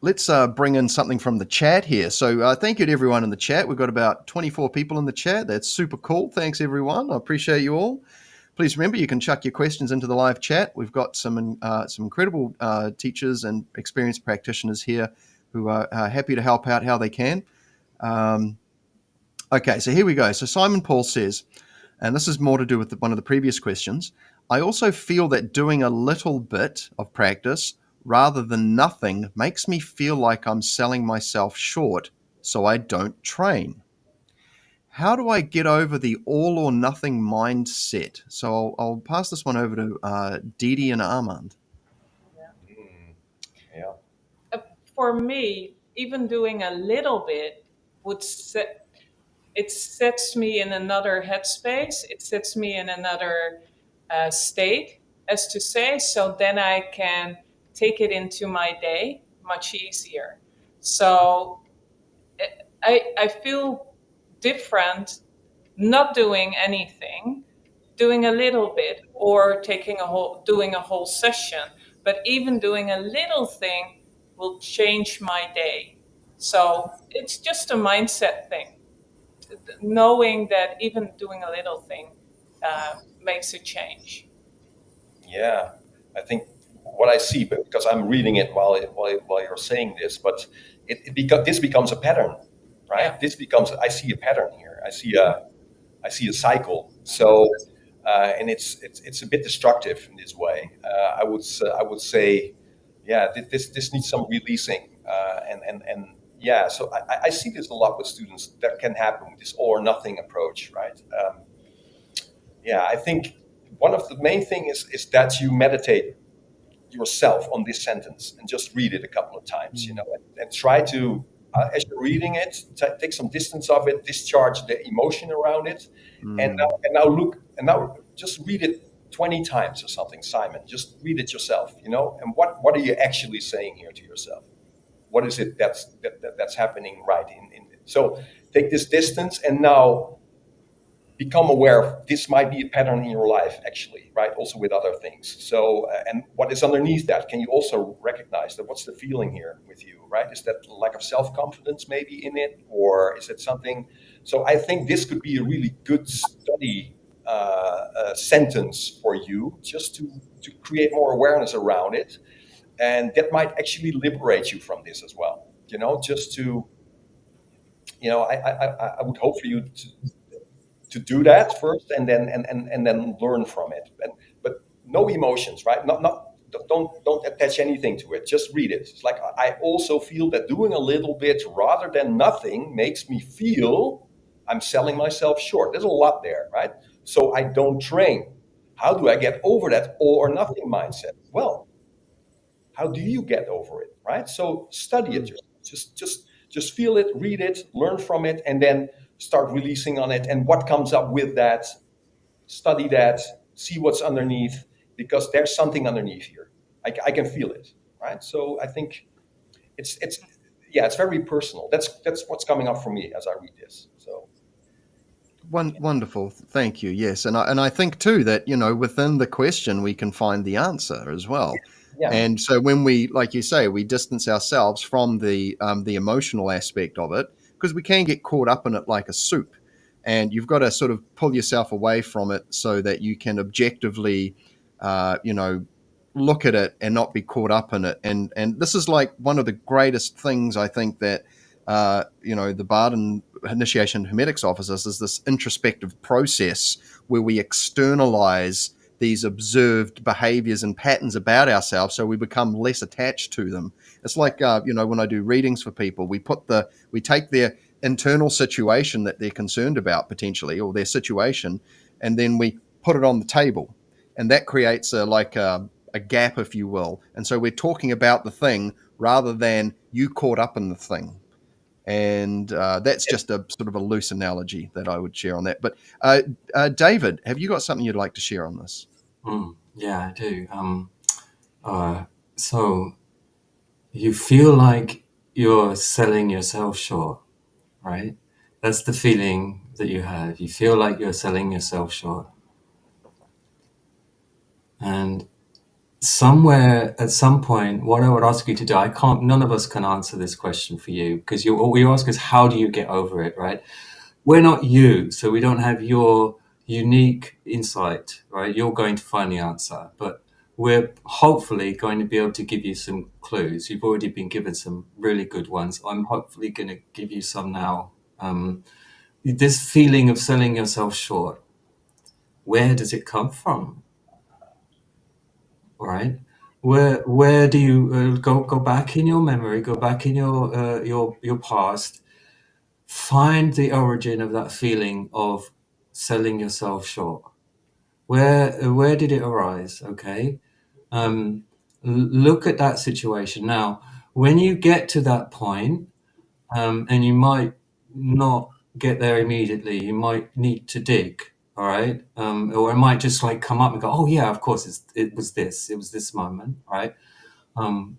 let's bring in something from the chat here. So thank you to everyone in the chat. We've got about 24 people in the chat. That's super cool. Thanks, everyone. I appreciate you all. Please remember, you can chuck your questions into the live chat. We've got some incredible teachers and experienced practitioners here who are happy to help out how they can. Okay, so here we go. So Simon Paul says, and this is more to do with one of the previous questions, I also feel that doing a little bit of practice rather than nothing makes me feel like I'm selling myself short, so I don't train. How do I get over the all or nothing mindset? So I'll pass this one over to Didi and Armand. Yeah. For me, even doing a little bit it sets me in another headspace. It sets me in another state, as to say. So then I can take it into my day much easier. So I feel different not doing anything, doing a little bit, or doing a whole session. But even doing a little thing will change my day. So it's just a mindset thing, knowing that even doing a little thing makes a change. Yeah, I think what I see, because I'm reading it while you're saying this, but this becomes a pattern, right? Yeah. I see a pattern here. I see a cycle. So, and it's a bit destructive in this way. I would say, yeah, this needs some releasing, and yeah. So I see this a lot with students. That can happen with this all or nothing approach, right? Yeah, I think one of the main things is that you meditate yourself on this sentence and just read it a couple of times, and try to, as you're reading it, take some distance of it, discharge the emotion around it, and now just read it 20 times or something, Simon. Just read it yourself, and what are you actually saying here to yourself? What is it that's happening right in it? So take this distance and now become aware of this might be a pattern in your life, actually, right? Also with other things. So, and what is underneath that? Can you also recognize that? What's the feeling here with you, right? Is that lack of self-confidence maybe in it, or is it something? So I think this could be a really good study sentence for you, just to create more awareness around it, and that might actually liberate you from this as well. Just to, I would hope for you to do that first, and then learn from it. But no emotions, right? Not don't attach anything to it. Just read it. It's like, I also feel that doing a little bit rather than nothing makes me feel I'm selling myself short. There's a lot there, right? So I don't train. How do I get over that all or nothing mindset? Well, how do you get over it, right? So study it. Just feel it, read it, learn from it, and then start releasing on it. And what comes up with that, study that, see what's underneath, because there's something underneath here. I can feel it, right? So I think it's very personal. That's what's coming up for me as I read this. So. Wonderful, thank you. Yes, and I think too that within the question we can find the answer as well. Yeah. And so when we, like you say, we distance ourselves from the emotional aspect of it, because we can get caught up in it like a soup, and you've got to sort of pull yourself away from it so that you can objectively, look at it and not be caught up in it. And this is like one of the greatest things I think that the Barden initiation Hermetics offers us, is this introspective process where we externalize these observed behaviors and patterns about ourselves, so we become less attached to them. It's like when I do readings for people, we take their internal situation that they're concerned about potentially, or their situation, and then we put it on the table, and that creates a gap, if you will. And so we're talking about the thing rather than you caught up in the thing. And that's just a sort of a loose analogy that I would share on that. But David, have you got something you'd like to share on this? Yeah, I do. So you feel like you're selling yourself short, right? That's the feeling that you have. You feel like you're selling yourself short. And somewhere at some point, what I would ask you to do, none of us can answer this question for you, because what we ask is, how do you get over it, right? We're not you, so we don't have your unique insight, right? You're going to find the answer, but we're hopefully going to be able to give you some clues. You've already been given some really good ones. I'm hopefully going to give you some now. This feeling of selling yourself short, where does it come from? Right? Where do you go back in your memory, go back in your past, find the origin of that feeling of selling yourself short. Where did it arise? Okay. Look at that situation. Now, when you get to that point, and you might not get there immediately, you might need to dig, all right? Or it might just like come up and go, oh yeah, of course, it was this moment, right?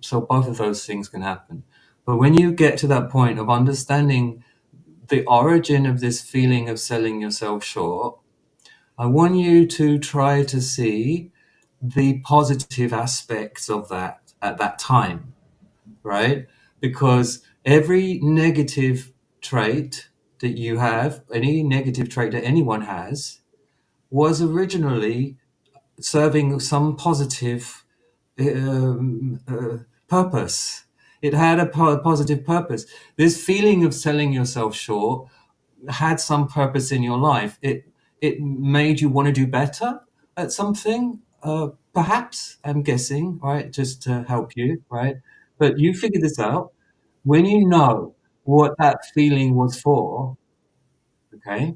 So both of those things can happen. But when you get to that point of understanding the origin of this feeling of selling yourself short, I want you to try to see the positive aspects of that at that time, right? Because every negative trait that you have, any negative trait that anyone has, was originally serving some positive purpose. It had a positive purpose. This feeling of selling yourself short had some purpose in your life. It made you want to do better at something, perhaps, I'm guessing, right? Just to help you, right? But you figure this out. When you know what that feeling was for, okay?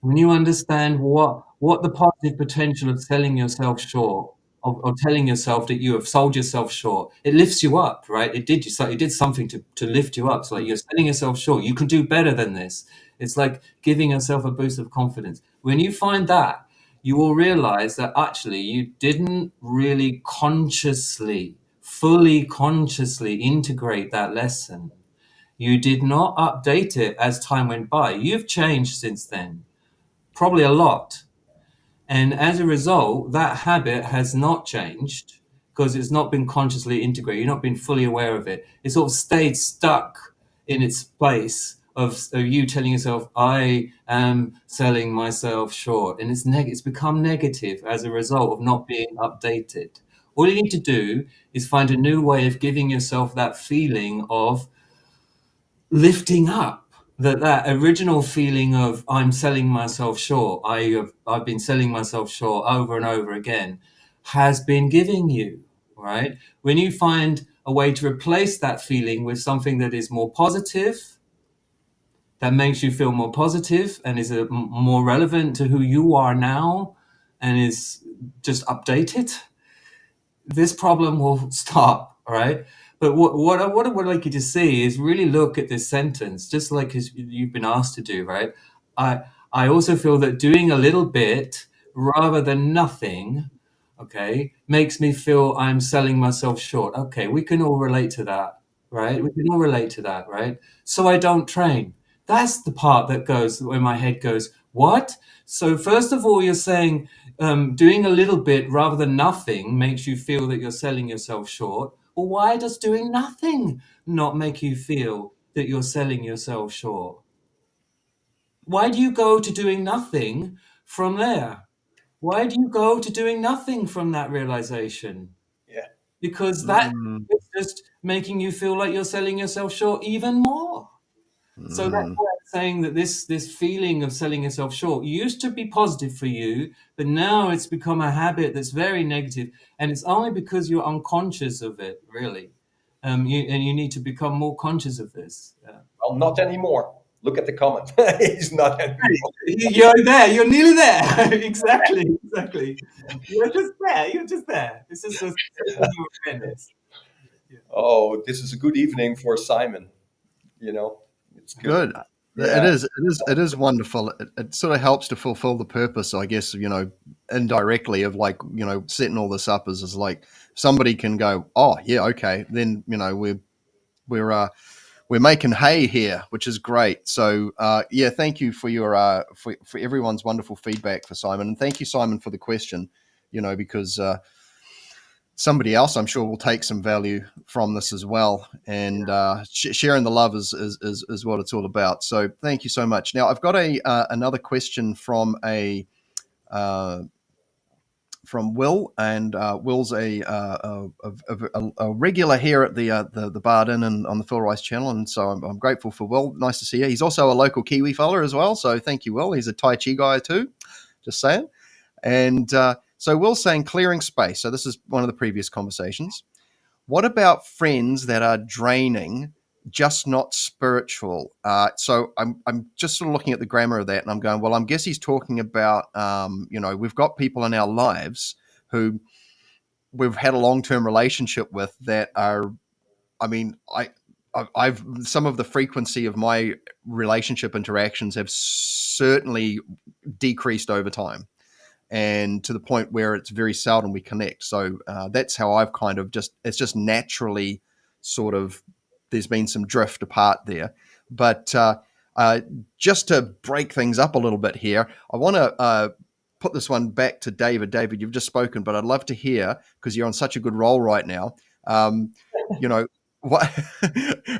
When you understand what the positive potential of selling yourself short, of telling yourself that you have sold yourself short, it lifts you up, right? It did something to lift you up. So like, you're selling yourself short. You can do better than this. It's like giving yourself a boost of confidence. When you find that, you will realize that actually you didn't really fully consciously integrate that lesson. You did not update it as time went by. You've changed since then, probably a lot. And as a result, that habit has not changed because it's not been consciously integrated. You've not been fully aware of it. It sort of stayed stuck in its place of you telling yourself, I am selling myself short. And it's become negative as a result of not being updated. All you need to do is find a new way of giving yourself that feeling of lifting up, that original feeling of I'm selling myself short, I've been selling myself short over and over again, has been giving you, right? When you find a way to replace that feeling with something that is more positive, that makes you feel more positive and is more relevant to who you are now and is just updated, this problem will stop, right? But what I would like you to see is really look at this sentence, just like as you've been asked to do, right? I also feel that doing a little bit rather than nothing, okay, makes me feel I'm selling myself short. Okay, we can all relate to that, right? We can all relate to that, right? So I don't train. That's the part that goes where my head goes, what? So first of all, you're saying doing a little bit rather than nothing makes you feel that you're selling yourself short. Well, why does doing nothing not make you feel that you're selling yourself short? Why do you go to doing nothing from there? why do you go to doing nothing from that realization? Yeah. Because that Mm, is just making you feel like you're selling yourself short even more. So that's mm. why I'm saying that this feeling of selling yourself short used to be positive for you, but now it's become a habit that's very negative, and it's only because you're unconscious of it, really. And you need to become more conscious of this. Well, not anymore. Look at the comment. He's not anymore. You're there. You're nearly there. Exactly. Exactly. You're just there. You're just there. It's just a sense of awareness. Yeah. Oh, this is a good evening for Simon. You know, it's good. Good. It Yeah. is. It is. It is wonderful. It sort of helps to fulfill the purpose, I guess. Indirectly of like setting all this up is like somebody can go, oh yeah, okay, then we're we're making hay here, which is great. So yeah, thank you for your for everyone's wonderful feedback for Simon, and thank you Simon for the question. Because somebody else I'm sure will take some value from this as well, and sharing the love is what it's all about. So thank you so much. Now I've got a another question uh, from Will, and Will's a regular here at the Bardin and on the Phil Rice channel, and so I'm grateful for Will. Nice to see you. He's also a local Kiwi fella as well, so thank you, Will. He's a Tai Chi guy too, just saying. And so Will's saying clearing space. So this is one of the previous conversations. What about friends that are draining, just not spiritual? So I'm just sort of looking at the grammar of that, and I'm going, well, I guess he's talking about, we've got people in our lives who we've had a long-term relationship with that are, I mean, I've some of the frequency of my relationship interactions have certainly decreased over time, and to the point where it's very seldom we connect. So that's how I've kind of it's just naturally sort of, there's been some drift apart there. But just to break things up a little bit here, I want to put this one back to David. David, you've just spoken, but I'd love to hear, because you're on such a good roll right now, you know, what,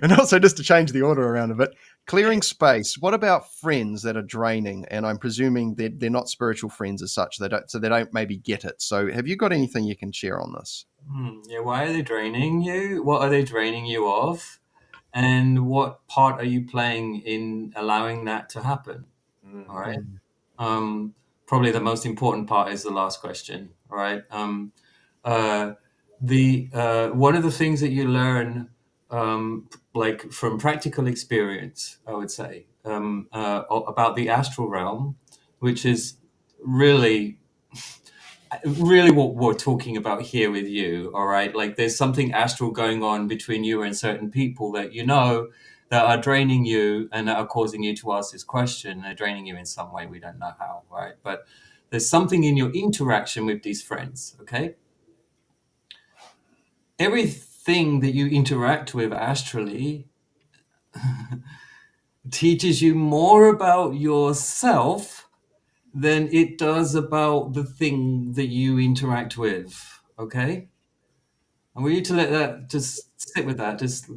and also just to change the order around a bit, clearing space. What about friends that are draining? And I'm presuming that they're not spiritual friends as such. They don't maybe get it. So have you got anything you can share on this? Yeah. Why are they draining you? What are they draining you of? And what part are you playing in allowing that to happen? All Mhm. right. Probably the most important part is the last question. All right. The One of the things that you learn, like from practical experience, I would say, about the astral realm, which is really really what we're talking about here with you. All right, like there's something astral going on between you and certain people that that are draining you and that are causing you to ask this question. They're draining you in some way, we don't know how, right? But there's something in your interaction with these friends. Okay, everything that you interact with astrally teaches you more about yourself than it does about the thing that you interact with. Okay, I want you to let that just sit with that, just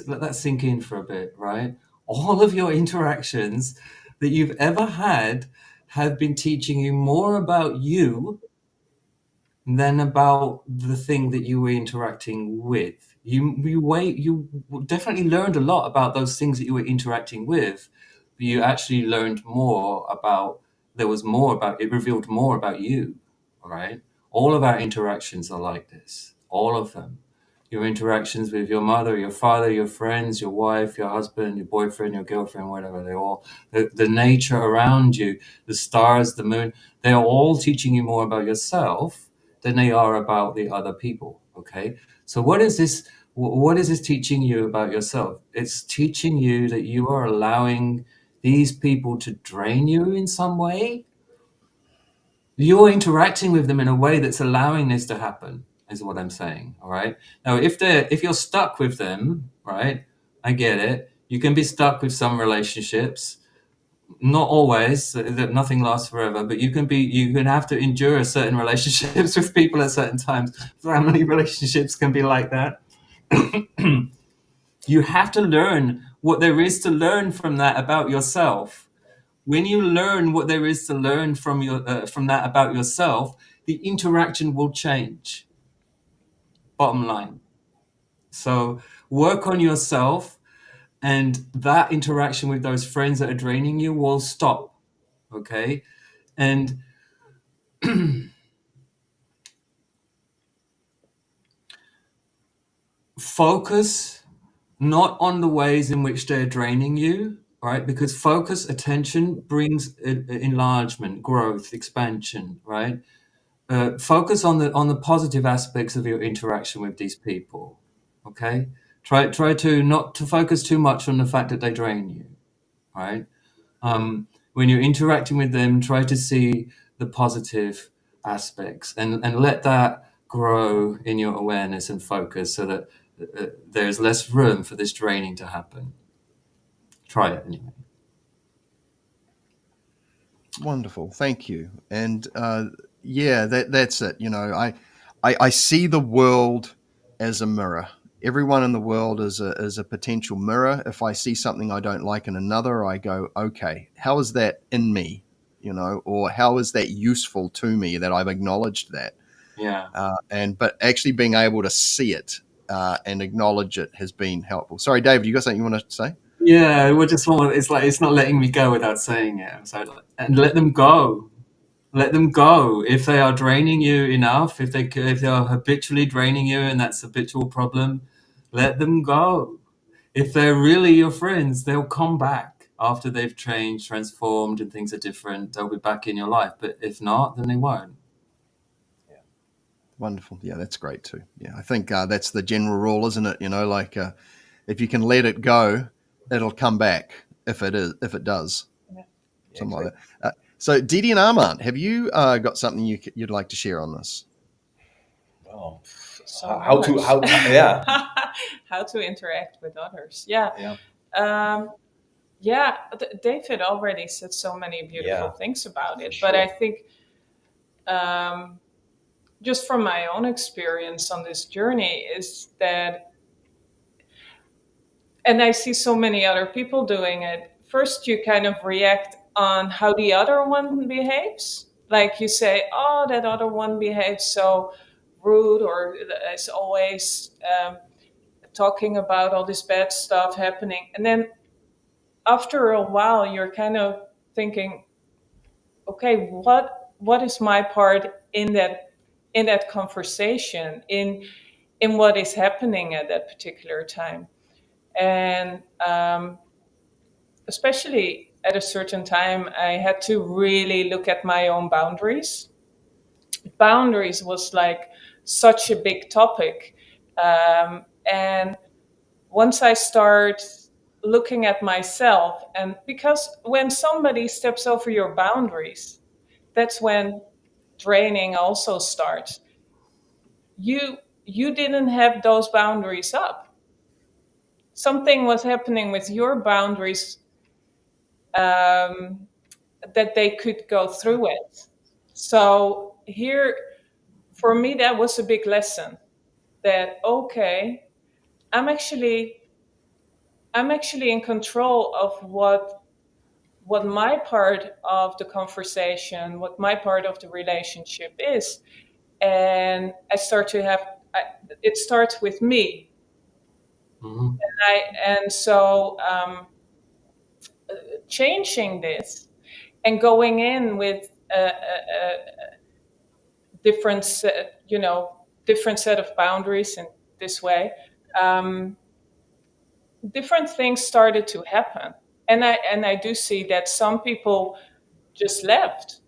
let that sink in for a bit, right? All of your interactions that you've ever had have been teaching you more about you than about the thing that you were interacting with. You definitely learned a lot about those things that you were interacting with, but you actually learned more about, there was more about, it revealed more about you, all right? All of our interactions are like this, all of them. Your interactions with your mother, your father, your friends, your wife, your husband, your boyfriend, your girlfriend, whatever, the nature around you, the stars, the moon, they're all teaching you more about yourself than they are about the other people. Okay, so what is this? What is this teaching you about yourself? It's teaching you that you are allowing these people to drain you in some way. You're interacting with them in a way that's allowing this to happen, is what I'm saying. All right. Now, if you're stuck with them, right? I get it. You can be stuck with some relationships, not always, that nothing lasts forever, but you can have to endure certain relationships with people at certain times. Family relationships can be like that. You have to learn what there is to learn from that about yourself. when you learn what there is to learn from that about yourself, the interaction will change. Bottom line. So work on yourself, and that interaction with those friends that are draining you will stop. Okay, and focus not on the ways in which they're draining you, right? Because focus, attention brings enlargement, growth, expansion, right? Focus on the positive aspects of your interaction with these people. Okay, try to not to focus too much on the fact that they drain you, right? When you're interacting with them, try to see the positive aspects and let that grow in your awareness and focus, so that there's less room for this draining to happen. Try it anyway. Wonderful, thank you. And yeah, that's it. You know, I see the world as a mirror. Everyone in the world is a potential mirror. If I see something I don't like in another, I go, okay, how is that in me? You know, or how is that useful to me that I've acknowledged that? Yeah. But actually being able to see it and acknowledge it has been helpful. Sorry, David, you got something you want to say? Yeah, it's like it's not letting me go without saying it. So, and let them go. Let them go. If they are draining you enough, if they are habitually draining you, and that's a habitual problem, let them go. If they're really your friends, they'll come back after they've changed, transformed, and things are different. They'll be back in your life. But if not, then they won't. Wonderful. Yeah, that's great too. Yeah, I think that's the general rule, isn't it? You know, like if you can let it go, it'll come back if it does. Yeah. Something like that. So, Didi and Armand, have you got something you'd like to share on this? Well, So how to much. yeah. How to interact with others. Yeah. Yeah. Yeah, David already said so many beautiful Yeah, things about it, for but I sure. think just from my own experience on this journey is that, and I see so many other people doing it. First, you kind of react on how the other one behaves. Like you say, oh, that other one behaves so rude, or is always talking about all this bad stuff happening. And then after a while, you're kind of thinking, okay, what is my part in that conversation, in what is happening at that particular time? And especially at a certain time, I had to really look at my own boundaries. Boundaries was like such a big topic. And once I start looking at myself, and because when somebody steps over your boundaries, that's when draining also starts. You didn't have those boundaries up. Something was happening with your boundaries, um, that they could go through it. So here, for me, that was a big lesson. That okay, I'm actually I'm actually in control of what my part of the conversation, what my part of the relationship is, and I start to have. It starts with me, Mm-hmm. and so changing this and going in with a different set, different set of boundaries in this way. Um, Different things started to happen, and I do see that some people just left,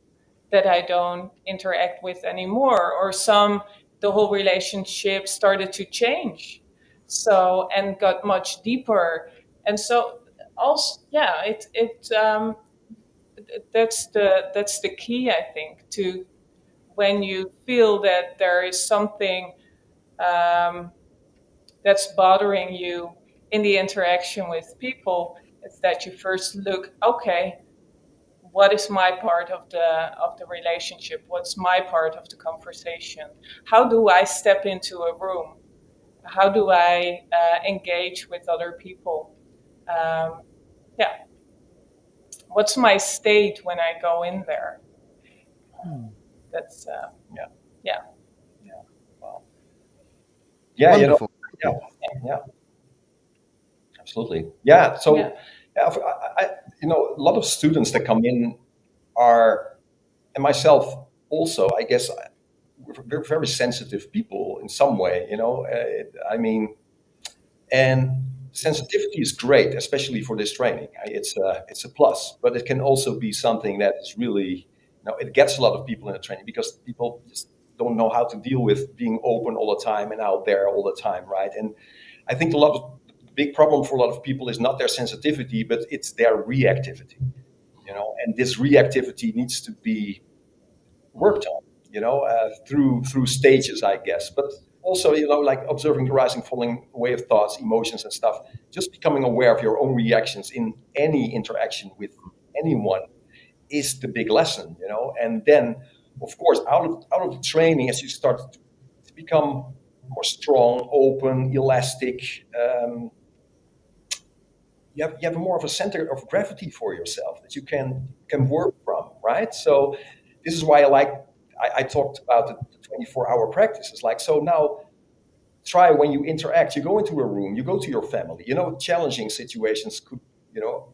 that I don't interact with anymore, or some, the whole relationship started to change, so, and got much deeper. And so also, yeah, that's the key, I think, to when you feel that there is something um, that's bothering you in the interaction with people, is that you first look, okay, what is my part of the relationship? What's my part of the conversation? How do I step into a room? How do I engage with other people? Yeah. what's my state when I go in there? That's Yeah. yeah. Wow. Yeah. Wonderful. Yeah. Yeah. Absolutely. Yeah. So, Yeah. a lot of students that come in are, and myself also, I guess, we're very sensitive people in some way. I mean, and sensitivity is great, especially for this training. It's a plus, but it can also be something that is really, it gets a lot of people in the training because people just don't know how to deal with being open all the time and out there all the time, right? And I think the big problem for a lot of people is not their sensitivity, but it's their reactivity. And this reactivity needs to be worked on, through stages, I guess. But also, like observing the rising, falling way of thoughts, emotions, and stuff. Just becoming aware of your own reactions in any interaction with anyone is the big lesson, And then, of course, out of the training, as you start to become more strong, open, elastic, you have more of a center of gravity for yourself that you can work from, right? So this is why I talked about the 24-hour practice. It's like, so now try when you interact, you go into a room, you go to your family, challenging situations could, you know,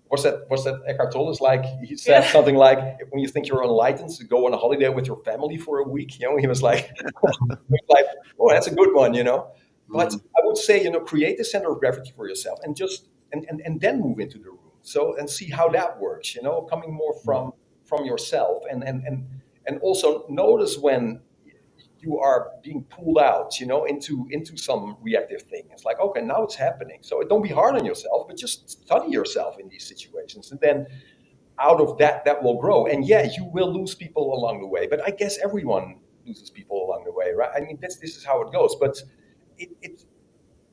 was that Eckhart Tolle? It's like he said Yeah. something like, when you think you're enlightened, to go on a holiday with your family for a week. He was like, oh, that's a good one. But I would say, create a center of gravity for yourself and just and then move into the room. So and see how that works. Coming more from yourself and also notice when you are being pulled out, into some reactive thing. It's like, okay, now it's happening. So don't be hard on yourself, but just study yourself in these situations. And then out of that will grow. And yeah, you will lose people along the way. But I guess everyone loses people along the way, right? I mean, this is how it goes. But it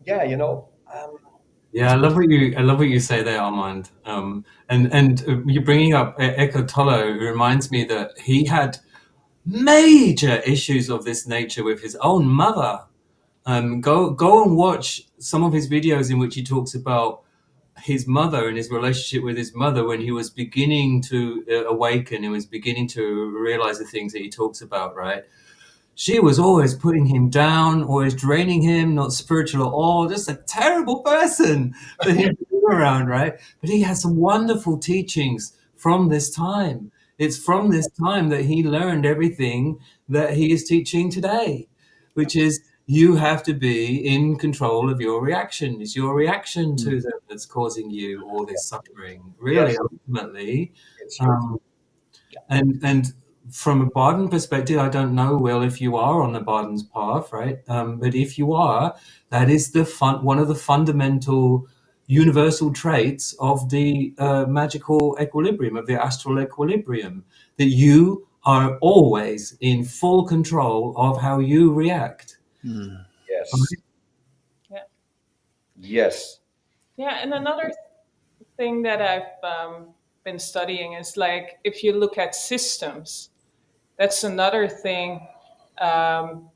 yeah, Yeah, I love what you say there, Armand. And you bringing up Eckhart Tolle reminds me that he had major issues of this nature with his own mother. Go and watch some of his videos in which he talks about his mother and his relationship with his mother when he was beginning to awaken. He was beginning to realize the things that he talks about, right? She was always putting him down, always draining him, not spiritual at all, just a terrible person for him to be around, right? But he has some wonderful teachings from this time. It's from this time that he learned everything that he is teaching today, which is you have to be in control of your reaction. It's your reaction to them that's causing you all this suffering, really, yes, ultimately. it's your Um, and from a Biden perspective, I don't know, Will, if you are on the Biden's path, right? But if you are, that is one of the fundamental universal traits of the magical equilibrium, of the astral equilibrium, that you are always in full control of how you react. yes, Yeah. yes, Yeah. And another thing that I've been studying is like if you look at systems, that's another thing um,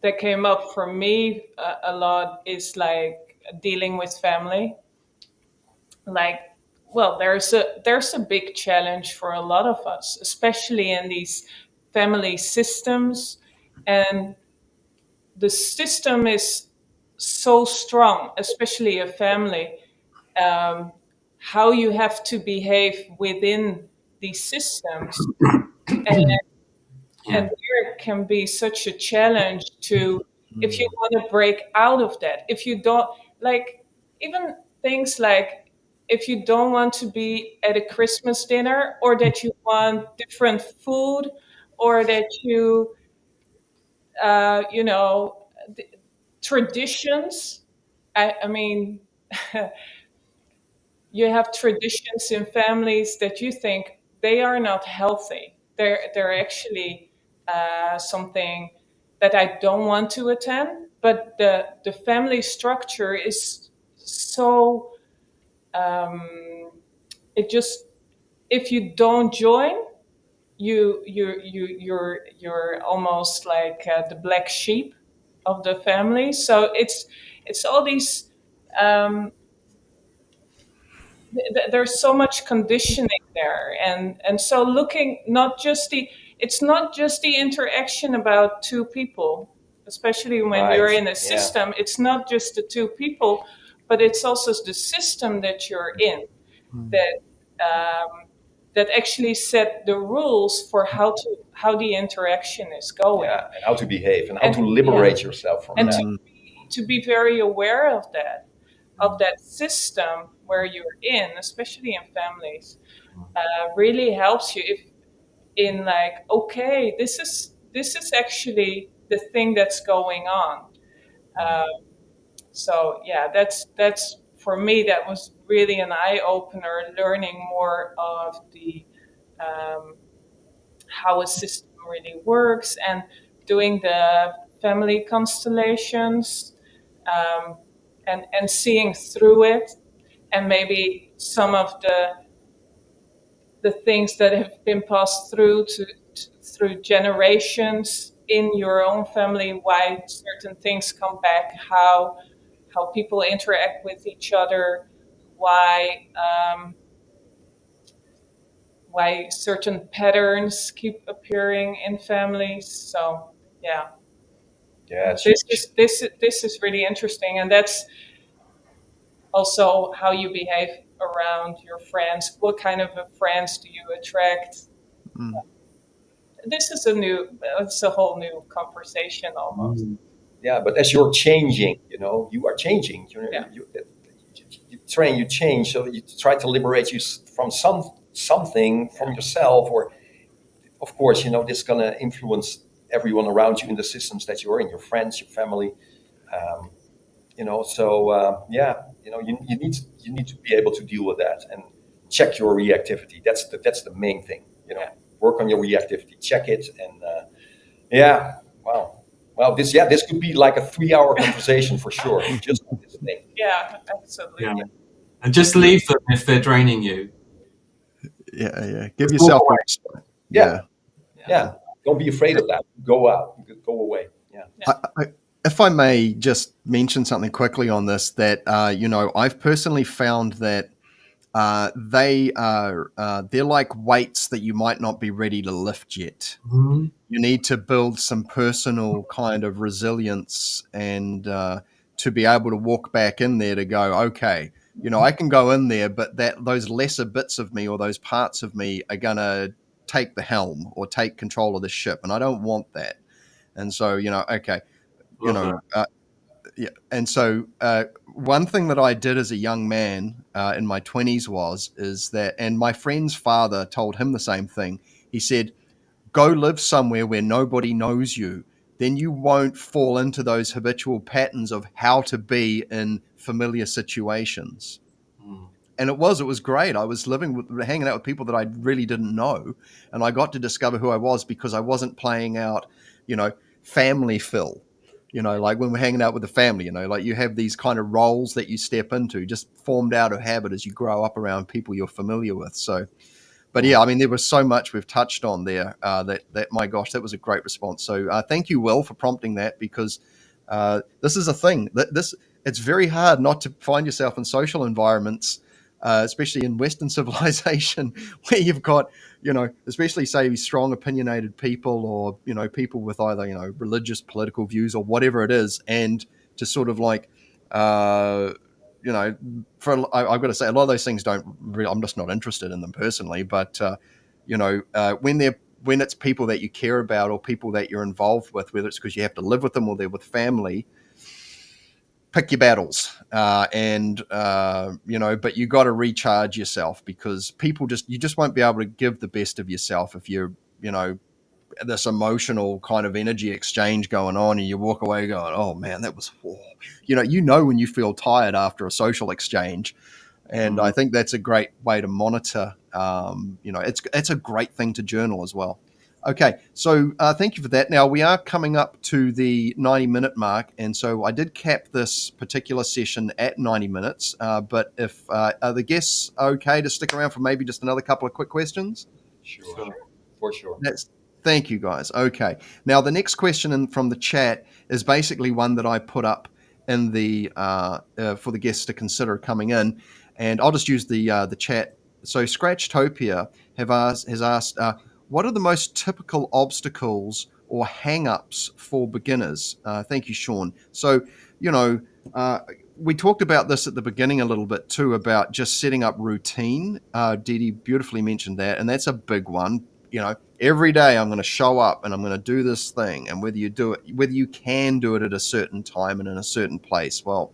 that came up for me a lot is like dealing with family. Like, well, there's a big challenge for a lot of us, especially in these family systems, and the system is so strong, especially a family. Um, how you have to behave within these systems, and Yeah. there can be such a challenge to if you want to break out of that, if you don't like even things like if you don't want to be at a Christmas dinner, or that you want different food, or that you you know traditions. I mean you have traditions in families that you think they are not healthy. They're actually something that I don't want to attend. But the family structure is so it just if you don't join, you're almost like the black sheep of the family. So it's all these there's so much conditioning there, and so looking not just the it's not just the interaction about two people, especially when you're Right. in a Yeah. system. It's not just the two people, but it's also the system that you're in that that actually set the rules for how the interaction is going. Yeah, and how to behave and how And to liberate yourself from and that. to be very aware of that system where you're in, especially in families, really helps you if in like, okay, this is actually the thing that's going on. So yeah, that's for me, that was really an eye opener, learning more of the um, how a system really works and doing the family constellations, um, and seeing through it, and maybe some of the things that have been passed through generations in your own family, why certain things come back, how people interact with each other, why why certain patterns keep appearing in families. So yeah, Yeah, it's, this is really interesting, and that's also how you behave around your friends. What kind of a friends do you attract? Mm. This is it's a whole new conversation almost. yeah, but as you're changing, you are changing. Yeah. You train, you change, so you try to liberate you from something from yourself, or of course, this is gonna influence everyone around you in the systems that you're in, your friends, your family. Um, so yeah, you need to be able to deal with that and check your reactivity. That's the main thing. Yeah. Work on your reactivity, check it, and yeah, wow. Well, this could be like a 3-hour conversation for sure. Just on this thing. Yeah, absolutely. Yeah. And just leave them if they're draining you. Yeah. Give Just yourself go away. yeah. Yeah. Don't be afraid of that. Go out. Go away. Yeah. If I may just mention something quickly on this, that I've personally found that they're like weights that you might not be ready to lift yet. Mhm. You need to build some personal kind of resilience and to be able to walk back in there to go, okay, I can go in there, but those lesser bits of me or those parts of me are gonna take the helm or take control of the ship, and I don't want that. And so, okay, Love that. yeah. And so, one thing that I did as a young man in my 20s is that, and my friend's father told him the same thing. He said, go live somewhere where nobody knows you. Then you won't fall into those habitual patterns of how to be in familiar situations. Mm. And it was great. I was hanging out with people that I really didn't know, and I got to discover who I was because I wasn't playing out, family Phil. Like when we're hanging out with the family, like you have these kind of roles that you step into, just formed out of habit as you grow up around people you're familiar with. So, but yeah, I mean, there was so much we've touched on there that my gosh, that was a great response. So thank you, Will, for prompting that, because this is a thing that it's very hard not to find yourself in social environments, especially in Western civilization, where you've got, especially say strong opinionated people, or people with either religious, political views, or whatever it is, and to sort of like. I've got to say, a lot of those things I'm just not interested in them personally. But when it's people that you care about or people that you're involved with, whether it's because you have to live with them or they're with family, pick your battles, but you got to recharge yourself, because you just won't be able to give the best of yourself if you're this emotional kind of energy exchange going on, and you walk away going, oh man, that was, when you feel tired after a social exchange. And I think that's a great way to monitor. It's a great thing to journal as well. Okay, so thank you for that. Now we are coming up to the 90-minute mark, and so I did cap this particular session at 90 minutes. But if are the guests okay to stick around for maybe just another couple of quick questions? Sure. For sure. Thank you, guys. Okay. Now, the next question from the chat is basically one that I put up in the for the guests to consider coming in. And I'll just use the chat. So Scratchtopia has asked, what are the most typical obstacles or hang-ups for beginners? Thank you, Sean. So, you know, uh, we talked about this at the beginning a little bit too, about just setting up routine. Didi beautifully mentioned that, and that's a big one. Every day I'm going to show up and I'm going to do this thing, and whether you can do it at a certain time and in a certain place, well,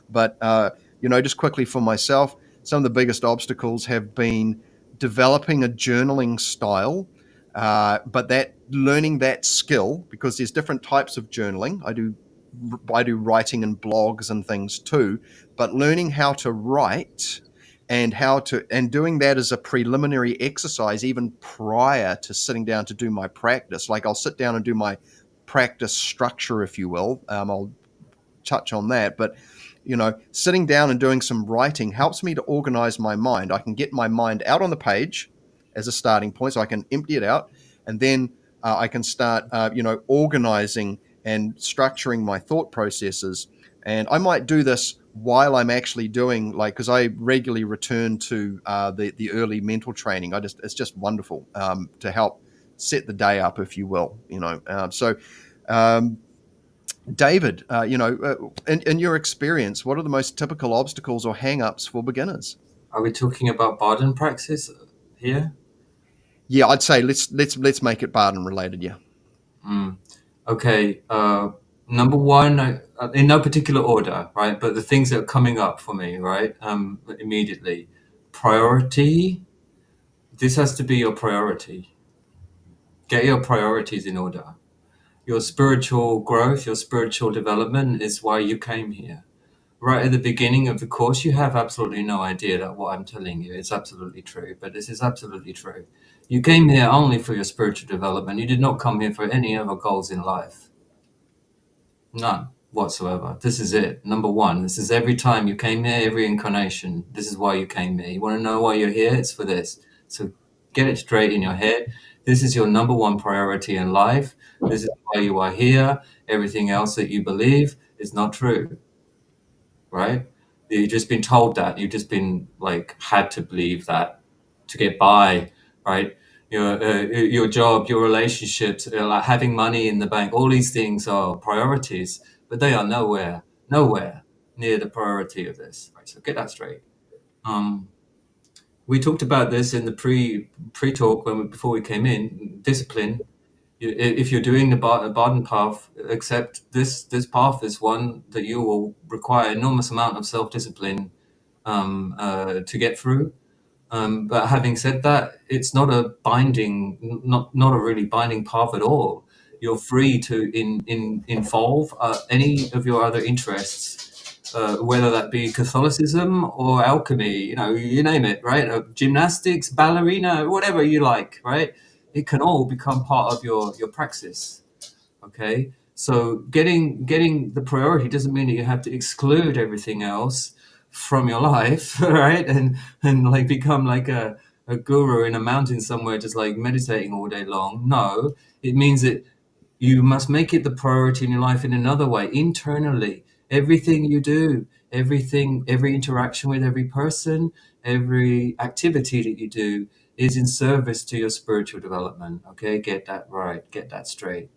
but just quickly for myself, some of the biggest obstacles have been developing a journaling style, but that learning that skill, because there's different types of journaling. I do writing and blogs and things too, but learning how to write and doing that as a preliminary exercise even prior to sitting down to do my practice. Like I'll sit down and do my practice structure, if you will. I'll touch on that, but sitting down and doing some writing helps me to organize my mind. I can get my mind out on the page as a starting point, so I can empty it out, and then I can start organizing and structuring my thought processes. And I might do this while I'm actually doing, because I regularly return to the early mental training. It's just wonderful to help set the day up, if you will. David, in your experience, what are the most typical obstacles or hang-ups for beginners? Are we talking about Barden praxis here? Yeah, I'd say let's make it Barden related. Yeah. Okay. Number one, in no particular order, right? But the things that are coming up for me, right? Immediately, priority. This has to be your priority. Get your priorities in order. Your spiritual growth, your spiritual development is why you came here. Right at the beginning of the course, you have absolutely no idea that what I'm telling you is absolutely true, but this is absolutely true. You came here only for your spiritual development. You did not come here for any other goals in life. None whatsoever. This is it. Number one, this is every time you came here, every incarnation. This is why you came here. You want to know why you're here? It's for this. So get it straight in your head. This is your number one priority in life. This is why you are here. Everything else that you believe is not true. Right? You've just been told that. You've just been had to believe that to get by, right? Your job, your relationships, like having money in the bank, all these things are priorities, but they are nowhere near the priority of this. Right? So get that straight. We talked about this in the pre-talk before we came in. Discipline. If you're doing the Barden path, accept this path is one that you will require enormous amount of self-discipline to get through. But having said that, it's not a binding, not a really binding path at all. You're free to involve any of your other interests, whether that be Catholicism or alchemy, you name it, right? Gymnastics, ballerina, whatever you like, right? It can all become part of your praxis. Okay, so getting the priority doesn't mean that you have to exclude everything else from your life, right? And become like a guru in a mountain somewhere, just meditating all day long. No, it means that you must make it the priority in your life in another way, internally. Everything you do, every interaction with every person, every activity that you do is in service to your spiritual development. Okay, get that right, get that straight.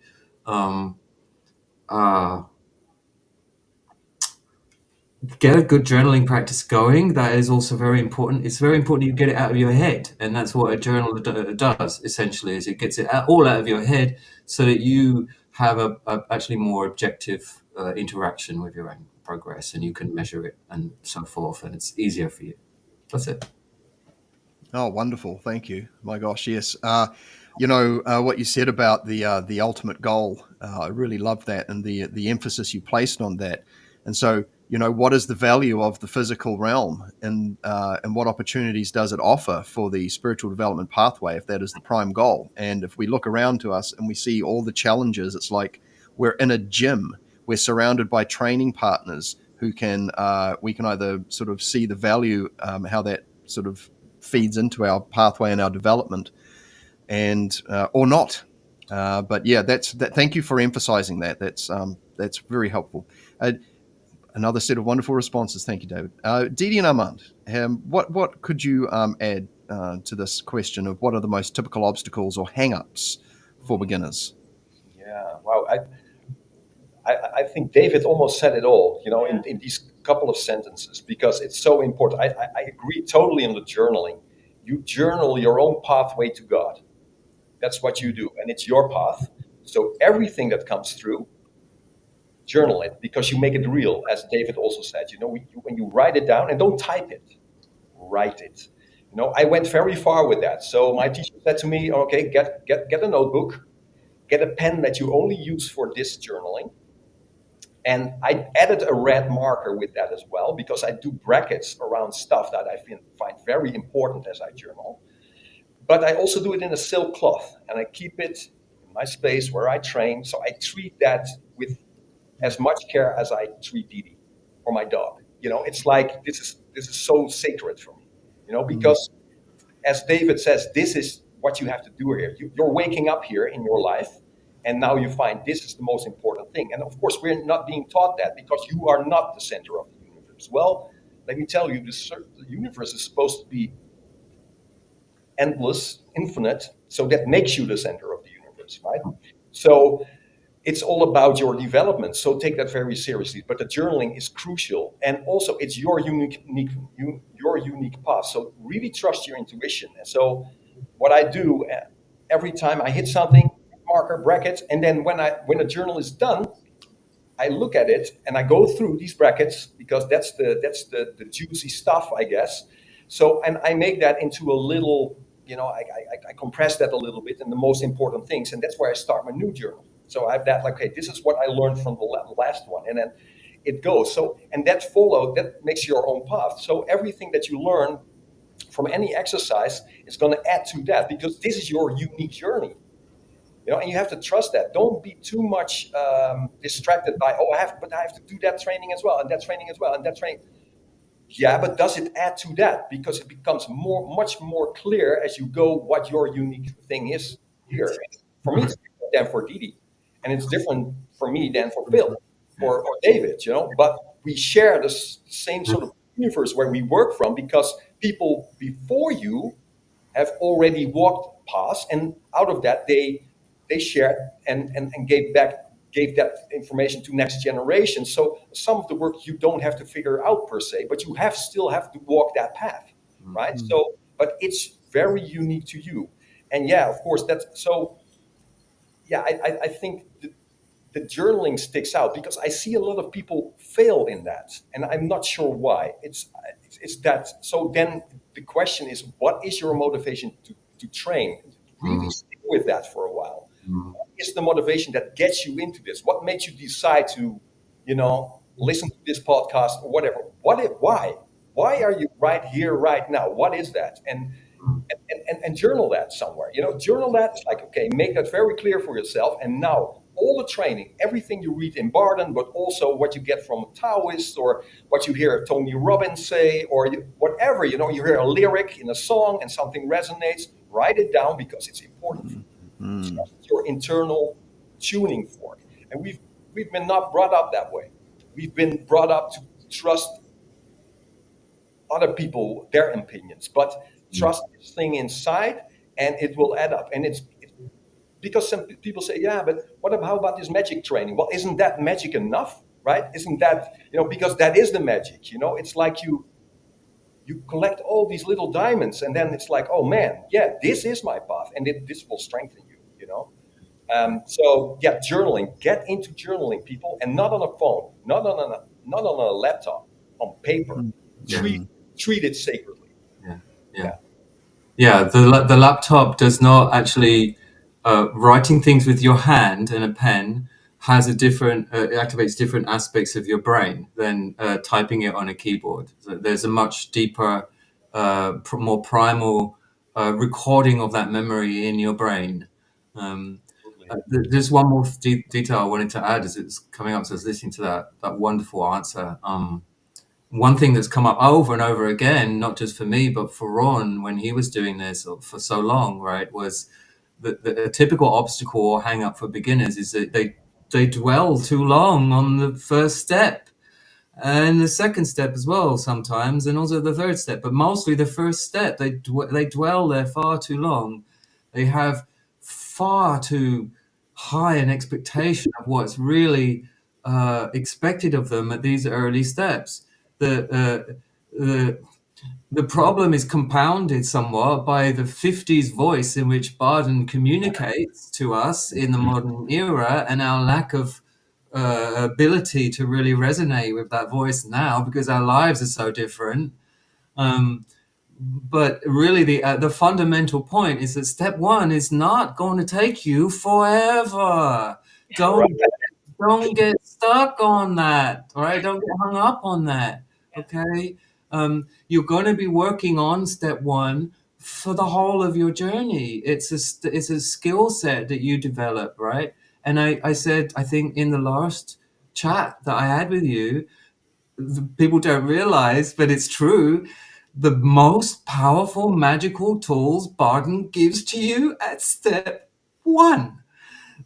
Get a good journaling practice going. That is also very important. It's very important you get it out of your head, and that's what a journal does essentially. Is it gets it all out of your head so that you have a actually more objective interaction with your own progress, and you can measure it and so forth, and it's easier for you. That's it. Oh, wonderful! Thank you. My gosh, yes. What you said about the ultimate goal. I really love that, and the emphasis you placed on that. And so, what is the value of the physical realm, and what opportunities does it offer for the spiritual development pathway, if that is the prime goal? And if we look around to us and we see all the challenges, it's like we're in a gym. We're surrounded by training partners who we can either sort of see the value, how that sort of feeds into our pathway and our development, and or not. But yeah, thank you for emphasizing that. That's very helpful. Another set of wonderful responses. Thank you, David. Didi and Armand, what could you add to this question of what are the most typical obstacles or hang-ups for beginners? Yeah, wow. I think David almost said it all, in these couple of sentences, because it's so important. I agree totally on the journaling. You journal your own pathway to God. That's what you do, and it's your path. So everything that comes through, journal it, because you make it real, as David also said. When you write it down, and don't type it, write it. I went very far with that. So my teacher said to me, "Okay, get a notebook, get a pen that you only use for this journaling." And I added a red marker with that as well, because I do brackets around stuff that I find very important as I journal. But I also do it in a silk cloth, and I keep it in my space where I train. So I treat that with as much care as I treat Didi or my dog. It's like this is so sacred for me. Because as David says, this is what you have to do here. You're waking up here in your life, and now you find this is the most important thing. And of course, we're not being taught that, because you are not the center of the universe. Well, let me tell you, the universe is supposed to be endless, infinite, so that makes you the center of the universe, right? So it's all about your development. So take that very seriously. But the journaling is crucial, and also it's your unique path. So really trust your intuition. And so what I do every time I hit something, marker, brackets, and then when the journal is done, I look at it and I go through these brackets, because that's the juicy stuff, I guess. So, and I make that into a little, I compress that a little bit, and the most important things, and that's where I start my new journal. So I have that, like, okay, this is what I learned from the last one, and then it goes. So, and that makes your own path. So everything that you learn from any exercise is going to add to that, because this is your unique journey. And you have to trust that. Don't be too much distracted by, I have to do that training as well, and that training as well, and that training. Yeah, but does it add to that? Because it becomes much more clear as you go what your unique thing is here. For me, it's different than for Didi, and it's different for me than for Phil or David. But we share the same sort of universe where we work from, because people before you have already walked past, and out of that they shared and gave that information to next generation. So some of the work you don't have to figure out per se, but you still have to walk that path, right? So, but it's very unique to you, and yeah, of course, that's so. Yeah, I think the journaling sticks out, because I see a lot of people fail in that, and I'm not sure why. It's that. So then the question is, what is your motivation to train? Really stick with that for a while. What is the motivation that gets you into this? What makes you decide to, listen to this podcast or whatever? Why? Why are you right here, right now? What is that? And journal that somewhere. Journal that. It's like, okay, make that very clear for yourself. And now all the training, everything you read in Barden, but also what you get from a Taoist, or what you hear Tony Robbins say, or whatever, you hear a lyric in a song and something resonates, write it down, because it's important. Trust your internal tuning fork. And we've been not brought up that way. We've been brought up to trust other people, their opinions, but trust this thing inside, and it will add up. And it's because some people say, yeah, but how about this magic training? Well, isn't that magic enough, right? Isn't that, because that is the magic. It's like you collect all these little diamonds, and then it's like, oh man, yeah, this is my path, and this will strengthen you. So yeah, journaling. Get into journaling, people, and not on a phone, not on a laptop, on paper. Treat it sacredly. Yeah. The laptop does not actually writing things with your hand and a pen has it activates different aspects of your brain than typing it on a keyboard. So there's a much deeper, more primal recording of that memory in your brain. There's one more detail I wanted to add as it's coming up. So I was listening to that wonderful answer. One thing that's come up over and over again, not just for me, but for Ron when he was doing this for so long, right, was the typical obstacle or hang up for beginners is that they dwell too long on the first step. and the second step as well sometimes, and also the third step, but mostly the first step. They dwell there far too long. They have far too high an expectation of what's really expected of them at these early steps. The the problem is compounded somewhat by the 50s voice in which Barden communicates to us in the modern era, and our lack of ability to really resonate with that voice now because our lives are so different. Um, but really, the fundamental point is that step one is not going to take you forever. Right. Don't get stuck on that, all right? Don't get hung up on that, okay? You're going to be working on step one for the whole of your journey. It's a skill set that you develop, right? And I said, I think in the last chat that I had with you, people don't realize, but it's true. The most powerful magical tools Barden gives to you at step one.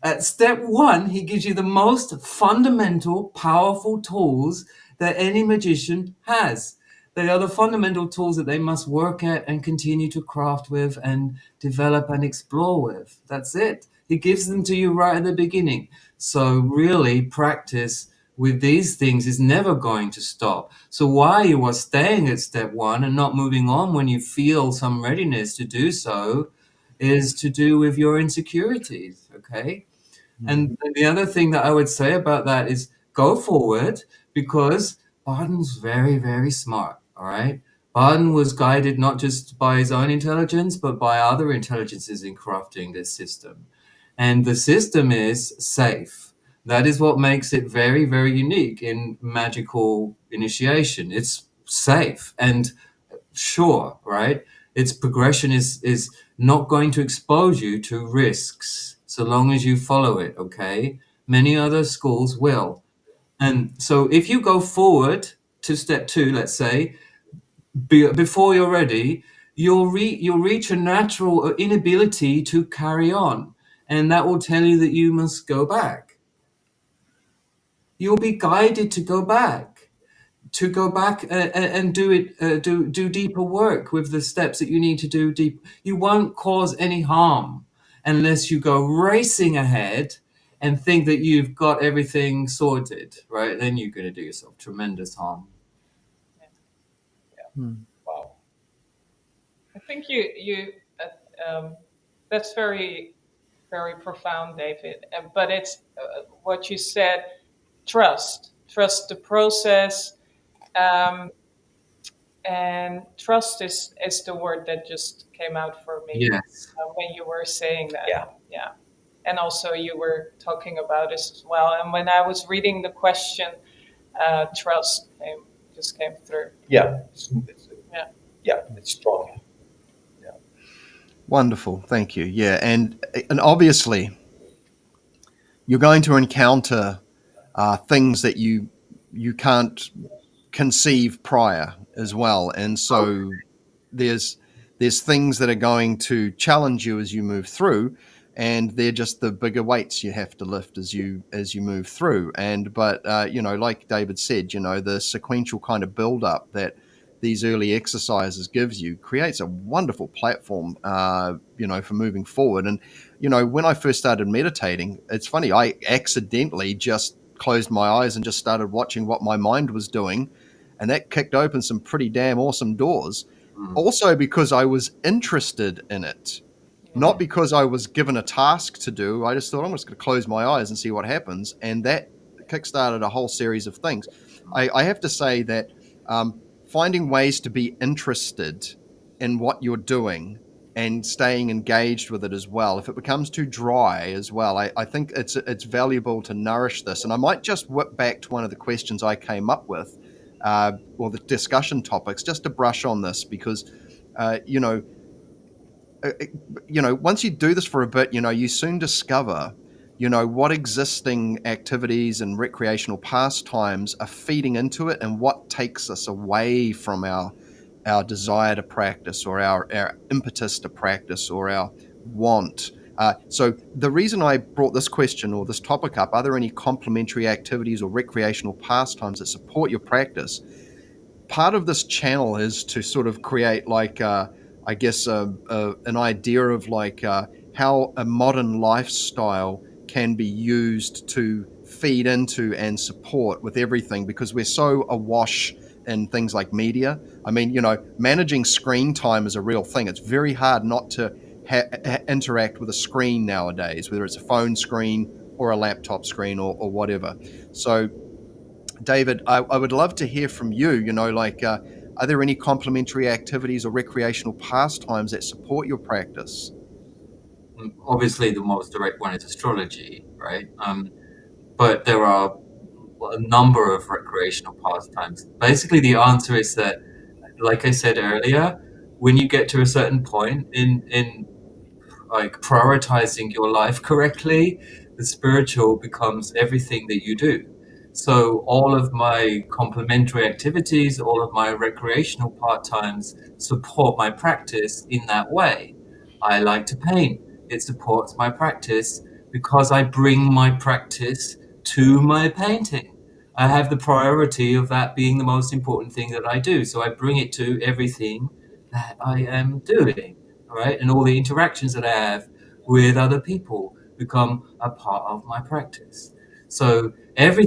At step one, he gives you the most fundamental, powerful tools that any magician has. They are the fundamental tools that they must work at and continue to craft with and develop and explore with. That's it. He gives them to you right at the beginning. So, really, practice with these things is never going to stop. So, why you are staying at step one and not moving on when you feel some readiness to do so is to do with your insecurities, okay? And the other thing that I would say about that is go forward because Barden's very, very smart. All right. Barden was guided not just by his own intelligence, but by other intelligences in crafting this system. And the system is safe. That is what makes it very, very unique in magical initiation. It's safe and sure, right? Its progression is not going to expose you to risks so long as you follow it, okay? Many other schools will. And so if you go forward to step two, let's say, before you're ready, you'll reach a natural inability to carry on. And that will tell you that you must go back. You'll be guided to go back and do it, do deeper work with the steps that you need to do deep. You won't cause any harm unless you go racing ahead and think that you've got everything sorted, right? Then you're going to do yourself tremendous harm. Wow. I think that's very, very profound, David. But it's what you said, trust the process. Um, and trust is the word that just came out for me Yes. when you were saying that. Yeah. Yeah. And also you were talking about this as well. And when I was reading the question, trust just came through. Yeah. Yeah. Yeah. It's strong. Yeah. Wonderful, thank you. Yeah, and obviously you're going to encounter things that you can't conceive prior as well, and so there's things that are going to challenge you as you move through, and they're just the bigger weights you have to lift as you move through. And but like David said, the sequential kind of build up that these early exercises gives you creates a wonderful platform for moving forward. And when I first started meditating, it's funny, I accidentally just closed my eyes and just started watching what my mind was doing, and that kicked open some pretty damn awesome doors. Mm. Also because I was interested in it, not because I was given a task to do. I just thought, I'm just going to close my eyes and see what happens, and that kickstarted a whole series of things. I have to say that finding ways to be interested in what you're doing and staying engaged with it as well. If it becomes too dry as well, I think it's valuable to nourish this. And I might just whip back to one of the questions I came up with, or the discussion topics, just to brush on this, because once you do this for a bit, you soon discover, what existing activities and recreational pastimes are feeding into it, and what takes us away from our desire to practice, or our impetus to practice, or our want. So the reason I brought this question or this topic up, are there any complementary activities or recreational pastimes that support your practice? Part of this channel is to sort of create like I guess an idea of like how a modern lifestyle can be used to feed into and support with everything, because we're so awash in things like media. I mean, managing screen time is a real thing. It's very hard not to interact with a screen nowadays, whether it's a phone screen or a laptop screen or whatever. So David, I would love to hear from you. Are there any complementary activities or recreational pastimes that support your practice? Obviously, the most direct one is astrology, right? But there are a number of recreational pastimes. Basically, the answer is that, like I said earlier, when you get to a certain point in like prioritizing your life correctly, the spiritual becomes everything that you do. So all of my complementary activities, all of my recreational part times support my practice in that way. I like to paint. It supports my practice because I bring my practice to my painting. I have the priority of that being the most important thing that I do. So I bring it to everything that I am doing, right? And all the interactions that I have with other people become a part of my practice. So every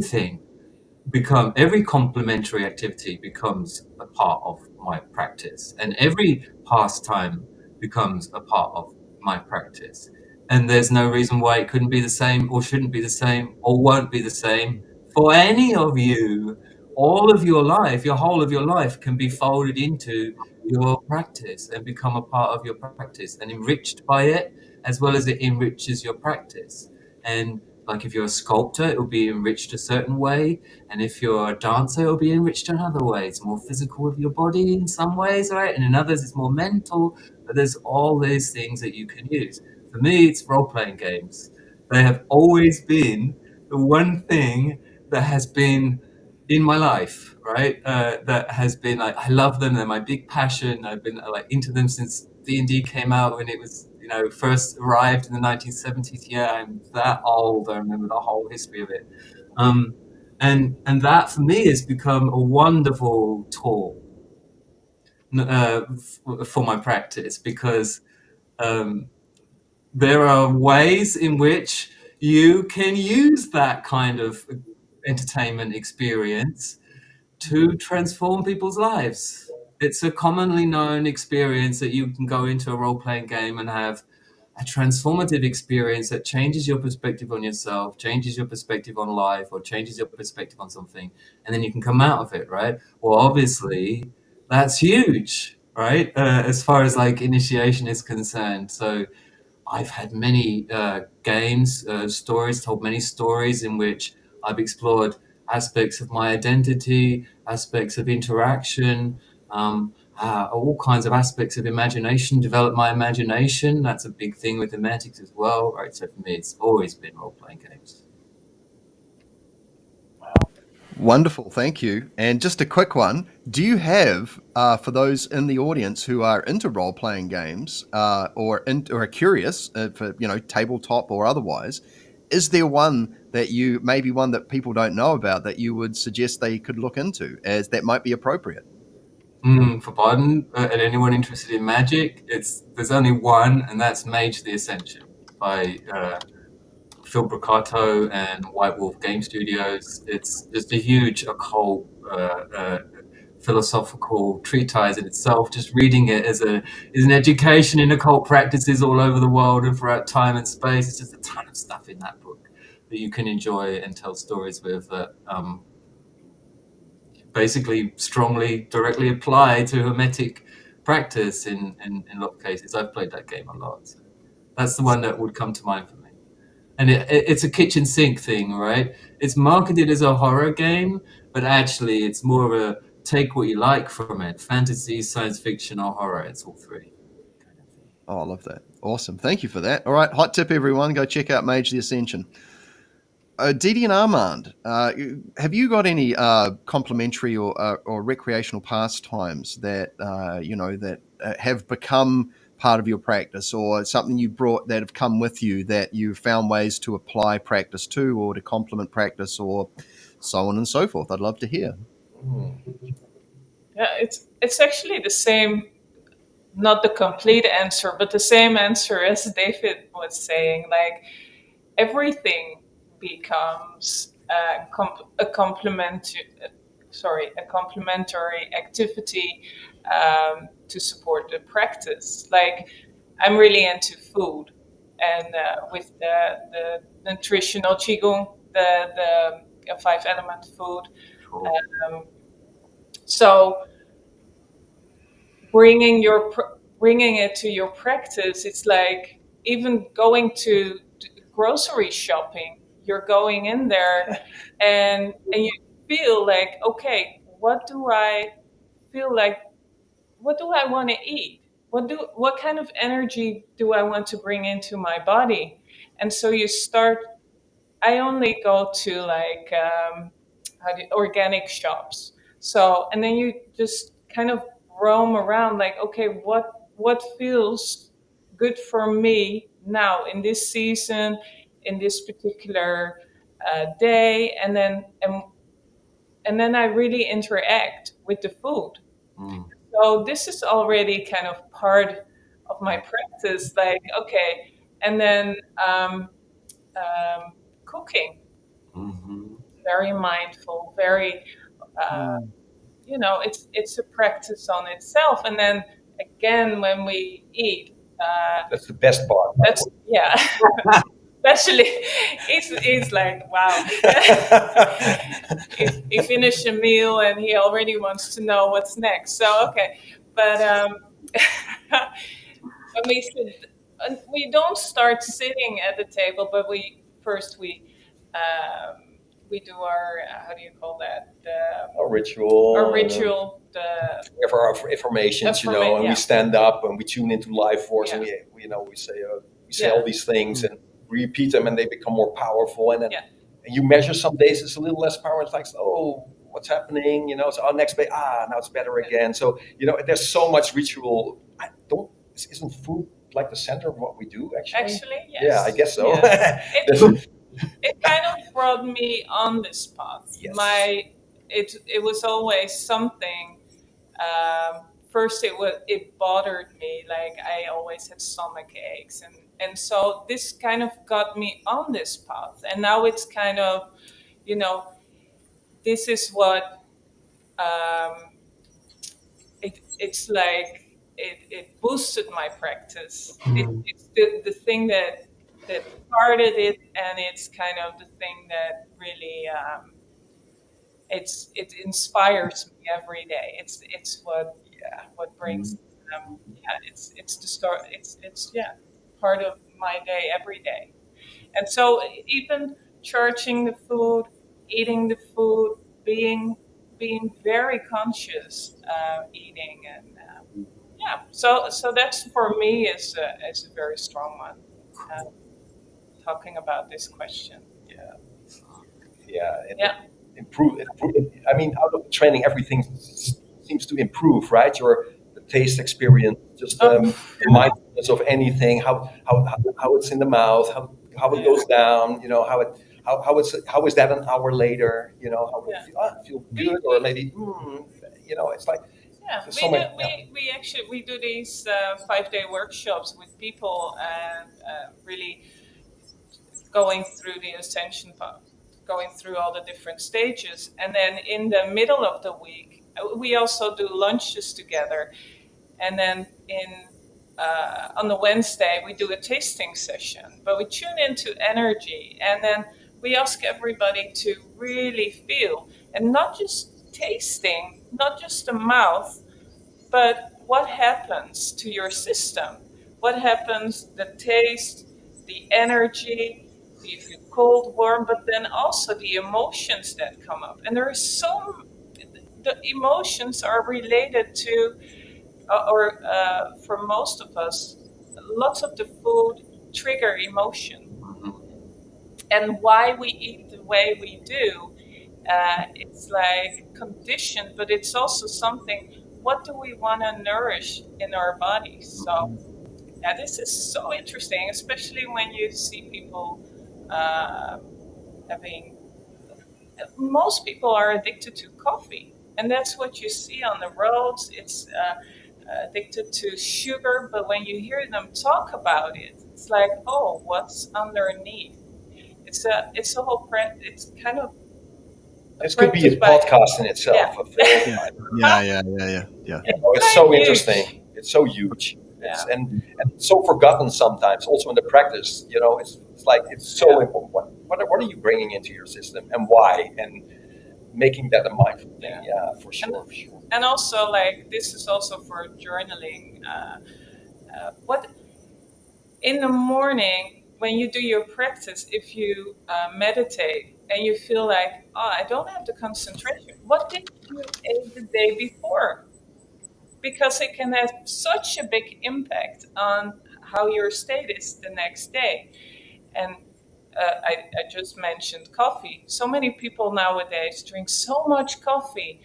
complementary activity becomes a part of my practice, and every pastime becomes a part of my practice. And there's no reason why it couldn't be the same, or shouldn't be the same, or won't be the same for any of you. All of your life, your whole of your life can be folded into your practice and become a part of your practice and enriched by it, as well as it enriches your practice. And like if you're a sculptor, it will be enriched a certain way. And if you're a dancer, it'll be enriched another way. It's more physical with your body in some ways, right? And in others, it's more mental. But there's all these things that you can use. For me, it's role-playing games. They have always been the one thing that has been in my life, right? That has been like, I love them. They're my big passion. I've been like into them since D&D came out when it was, first arrived in the 1970s. Yeah, I'm that old. I remember the whole history of it. Um, and that for me has become a wonderful tool for my practice, because um, there are ways in which you can use that kind of entertainment experience to transform people's lives. It's a commonly known experience that you can go into a role-playing game and have a transformative experience that changes your perspective on yourself, changes your perspective on life, or changes your perspective on something, and then you can come out of it, right? Well, obviously, that's huge, right? As far as like initiation is concerned. So I've had many games, stories, told many stories in which I've explored aspects of my identity, aspects of interaction, all kinds of aspects of imagination, develop my imagination. That's a big thing with Hermetics as well, right? So for me, it's always been role-playing games. Wonderful, thank you. And just a quick one: do you have, for those in the audience who are into role-playing games or are curious for tabletop or otherwise, is there one that maybe one that people don't know about that you would suggest they could look into, as that might be appropriate? For pardon, and anyone interested in magic, there's only one, and that's Mage the Ascension by Phil Broccato and White Wolf Game Studios. It's just a huge occult philosophical treatise in itself. Just reading it is an education in occult practices all over the world and throughout time and space. It's just a ton of stuff in that book that you can enjoy and tell stories with that basically strongly directly apply to Hermetic practice in a lot of cases. I've played that game a lot. So that's the one that would come to mind for me. And it's a kitchen sink thing, right? It's marketed as a horror game, but actually it's more of a take what you like from it. Fantasy, science fiction, or horror. It's all three. Kind of thing. Oh, I love that. Awesome. Thank you for that. All right, hot tip, everyone. Go check out Mage the Ascension. Didi and Armand, have you got any complementary or recreational pastimes that that have become part of your practice, or something you brought that have come with you that you found ways to apply practice to, or to complement practice, or so on and so forth? I'd love to hear. Yeah, it's actually the same, not the complete answer, but the same answer as David was saying. Like everything becomes a a complementary activity to support the practice. Like I'm really into food, and with the nutritional qigong, the five element food. Um, so bringing it to your practice, it's like even going to grocery shopping. You're going in there, and you feel like, okay, what do I feel like? What do I want to eat? What kind of energy do I want to bring into my body? And so you start. I only go to like organic shops. So, and then you just kind of roam around, like, okay, what feels good for me now in this season, in this particular day, and then I really interact with the food. So this is already kind of part of my practice, like, okay, and then cooking, very mindful, very, uh, it's a practice on itself. And then again, when we eat, That's the best part. that's yeah. Especially, he's like, wow. He finished a meal and he already wants to know what's next. So okay, but when we don't start sitting at the table, but we do our how do you call that, A ritual. our ritual, We have our affirmations, and we stand up and we tune into life force, and we say all these things and repeat them, and they become more powerful. And then and you measure some days it's a little less power. It's like, oh, what's happening? So next day, now it's better again. So there's so much ritual. Isn't food like the center of what we do? Actually, yes. Yeah, I guess so. Yes. It kind of brought me on this path. Yes. It was always something. First, it bothered me. Like I always had stomach aches, and so this kind of got me on this path. And now it's kind of, this is what it's like. It boosted my practice. It's the thing that started it, and it's kind of the thing that really it inspires me every day. It's what brings it's the start. It's part of my day every day. And so even charging the food, eating the food, being very conscious eating, and so that's for me is a very strong one. Talking about this question. Improve. I mean, out of the training, everything seems to improve, right? The taste experience, just the mindfulness of anything, how it's in the mouth, how it goes down, how is that an hour later, how it feel good, or maybe it's like we do these 5-day workshops with people, and really going through the ascension path, going through all the different stages. And then in the middle of the week, we also do lunches together. And then on the Wednesday, we do a tasting session, but we tune into energy. And then we ask everybody to really feel, and not just tasting, not just the mouth, but what happens to your system? What happens, the taste, the energy, if you're cold, warm, but then also the emotions that come up. And there is the emotions are related to, for most of us, lots of the food trigger emotion. And why we eat the way we do, it's like conditioned, but it's also something, what do we want to nourish in our bodies? So Yeah, this is so interesting, especially when you see people having. Most people are addicted to coffee, and that's what you see on the roads. It's addicted to sugar, but when you hear them talk about it, it's like, oh, what's underneath? It's a whole it's kind of a This could be a practice by podcast in itself. yeah. Yeah, yeah. It's Quite so interesting. huge. It's so huge. Yeah, And so forgotten sometimes. Also in the practice, it's like it's so yeah, important. What are you bringing into your system and why? And making that a mindful thing. yeah. Yeah, for And sure, for sure. and also like this is also for journaling. What in the morning when you do your practice, if you meditate and you feel like, oh, I don't have the concentration, what did you eat the day before? Because it can have such a big impact on how your state is the next day. And I just mentioned coffee. So many people nowadays drink so much coffee.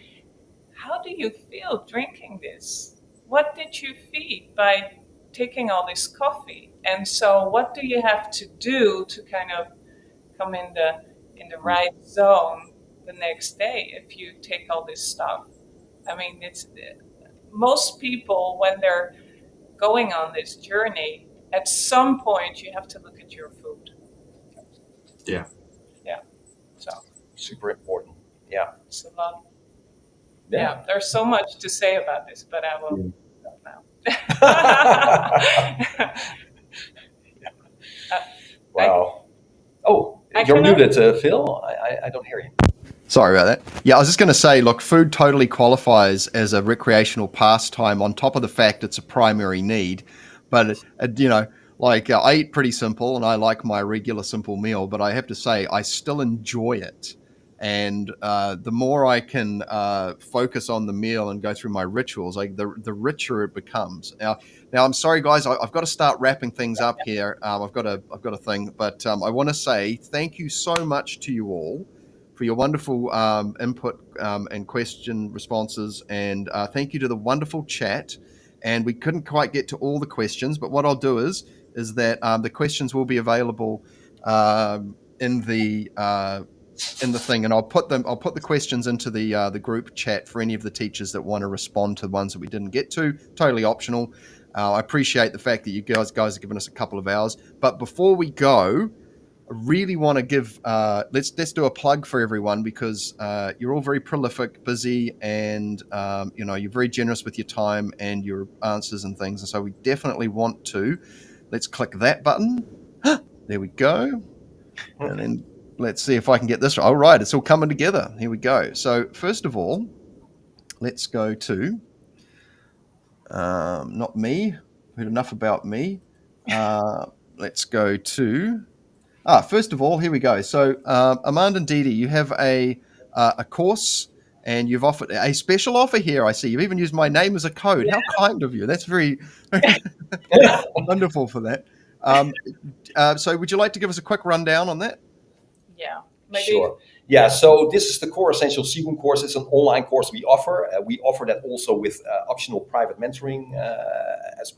How do you feel drinking this? What did you feed by taking all this coffee? And so, what do you have to do to kind of come in the right zone the next day if you take all this stuff? I mean, it's most people when they're going on this journey. At some point, you have to look at your food. Yeah. Yeah. So Super important. Yeah. it's a lot. Yeah, there's so much to say about this, but I will stop now. Wow. Oh, I you're cannot. muted, Phil. I don't hear you. Sorry about that. Yeah, I was just going to say, look, food totally qualifies as a recreational pastime on top of the fact it's a primary need. But, I eat pretty simple and I like my regular simple meal, but I have to say, I still enjoy it. And the more I can focus on the meal and go through my rituals, the richer it becomes. Now, I'm sorry, guys, I've got to start wrapping things up here. I've got a thing, but I want to say thank you so much to you all for your wonderful input and question responses. And thank you to the wonderful chat. And we couldn't quite get to all the questions, but what I'll do is that the questions will be available in the thing, and I'll put the questions into the group chat for any of the teachers that want to respond to the ones that we didn't get to. Totally optional. I appreciate the fact that you guys have given us a couple of hours. But before we go, I really want to give let's do a plug for everyone because you're all very prolific, busy, and you're very generous with your time and your answers and things. And so we definitely want to let's click that button. There we go, and then let's see if I can get this right. All right, it's all coming together. Here we go. So first of all, let's go to not me. Heard enough about me. Let's go to. First of all, here we go. So, Armand and Didi, you have a course, and you've offered a special offer here. I see you've even used my name as a code. How kind of you! That's very wonderful for that. So, would you like to give us a quick rundown on that? Yeah, maybe. Sure. Yeah, so this is the Core Essential Qigong course. It's an online course we offer. We offer that also with optional private mentoring, as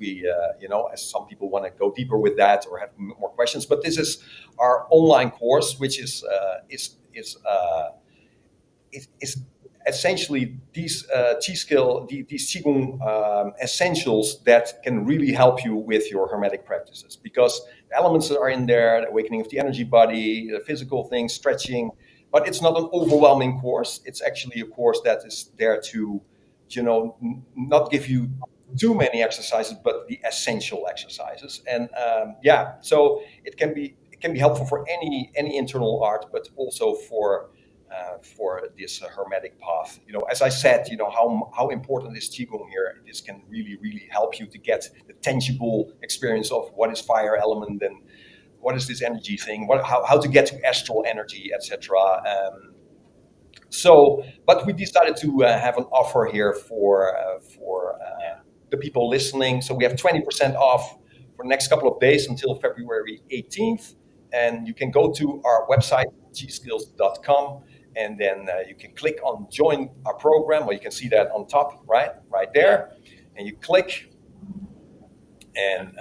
some people want to go deeper with that or have more questions. But this is our online course, which is essentially these these Qigong essentials that can really help you with your Hermetic practices, because the elements that are in there, the awakening of the energy body, the physical things, stretching. But it's not an overwhelming course. It's actually a course that is there to, not give you too many exercises, but the essential exercises. And so it can be helpful for any internal art, but also for this Hermetic path. As I said, how important is Qigong here. This can really, really help you to get the tangible experience of what is fire element and what is this energy thing, how to get to astral energy, etc. But we decided to have an offer here for the people listening. So we have 20% off for the next couple of days until February 18th. And you can go to our website, ChiSkills.com, and then you can click on join our program, or you can see that on top, right there. And you click, and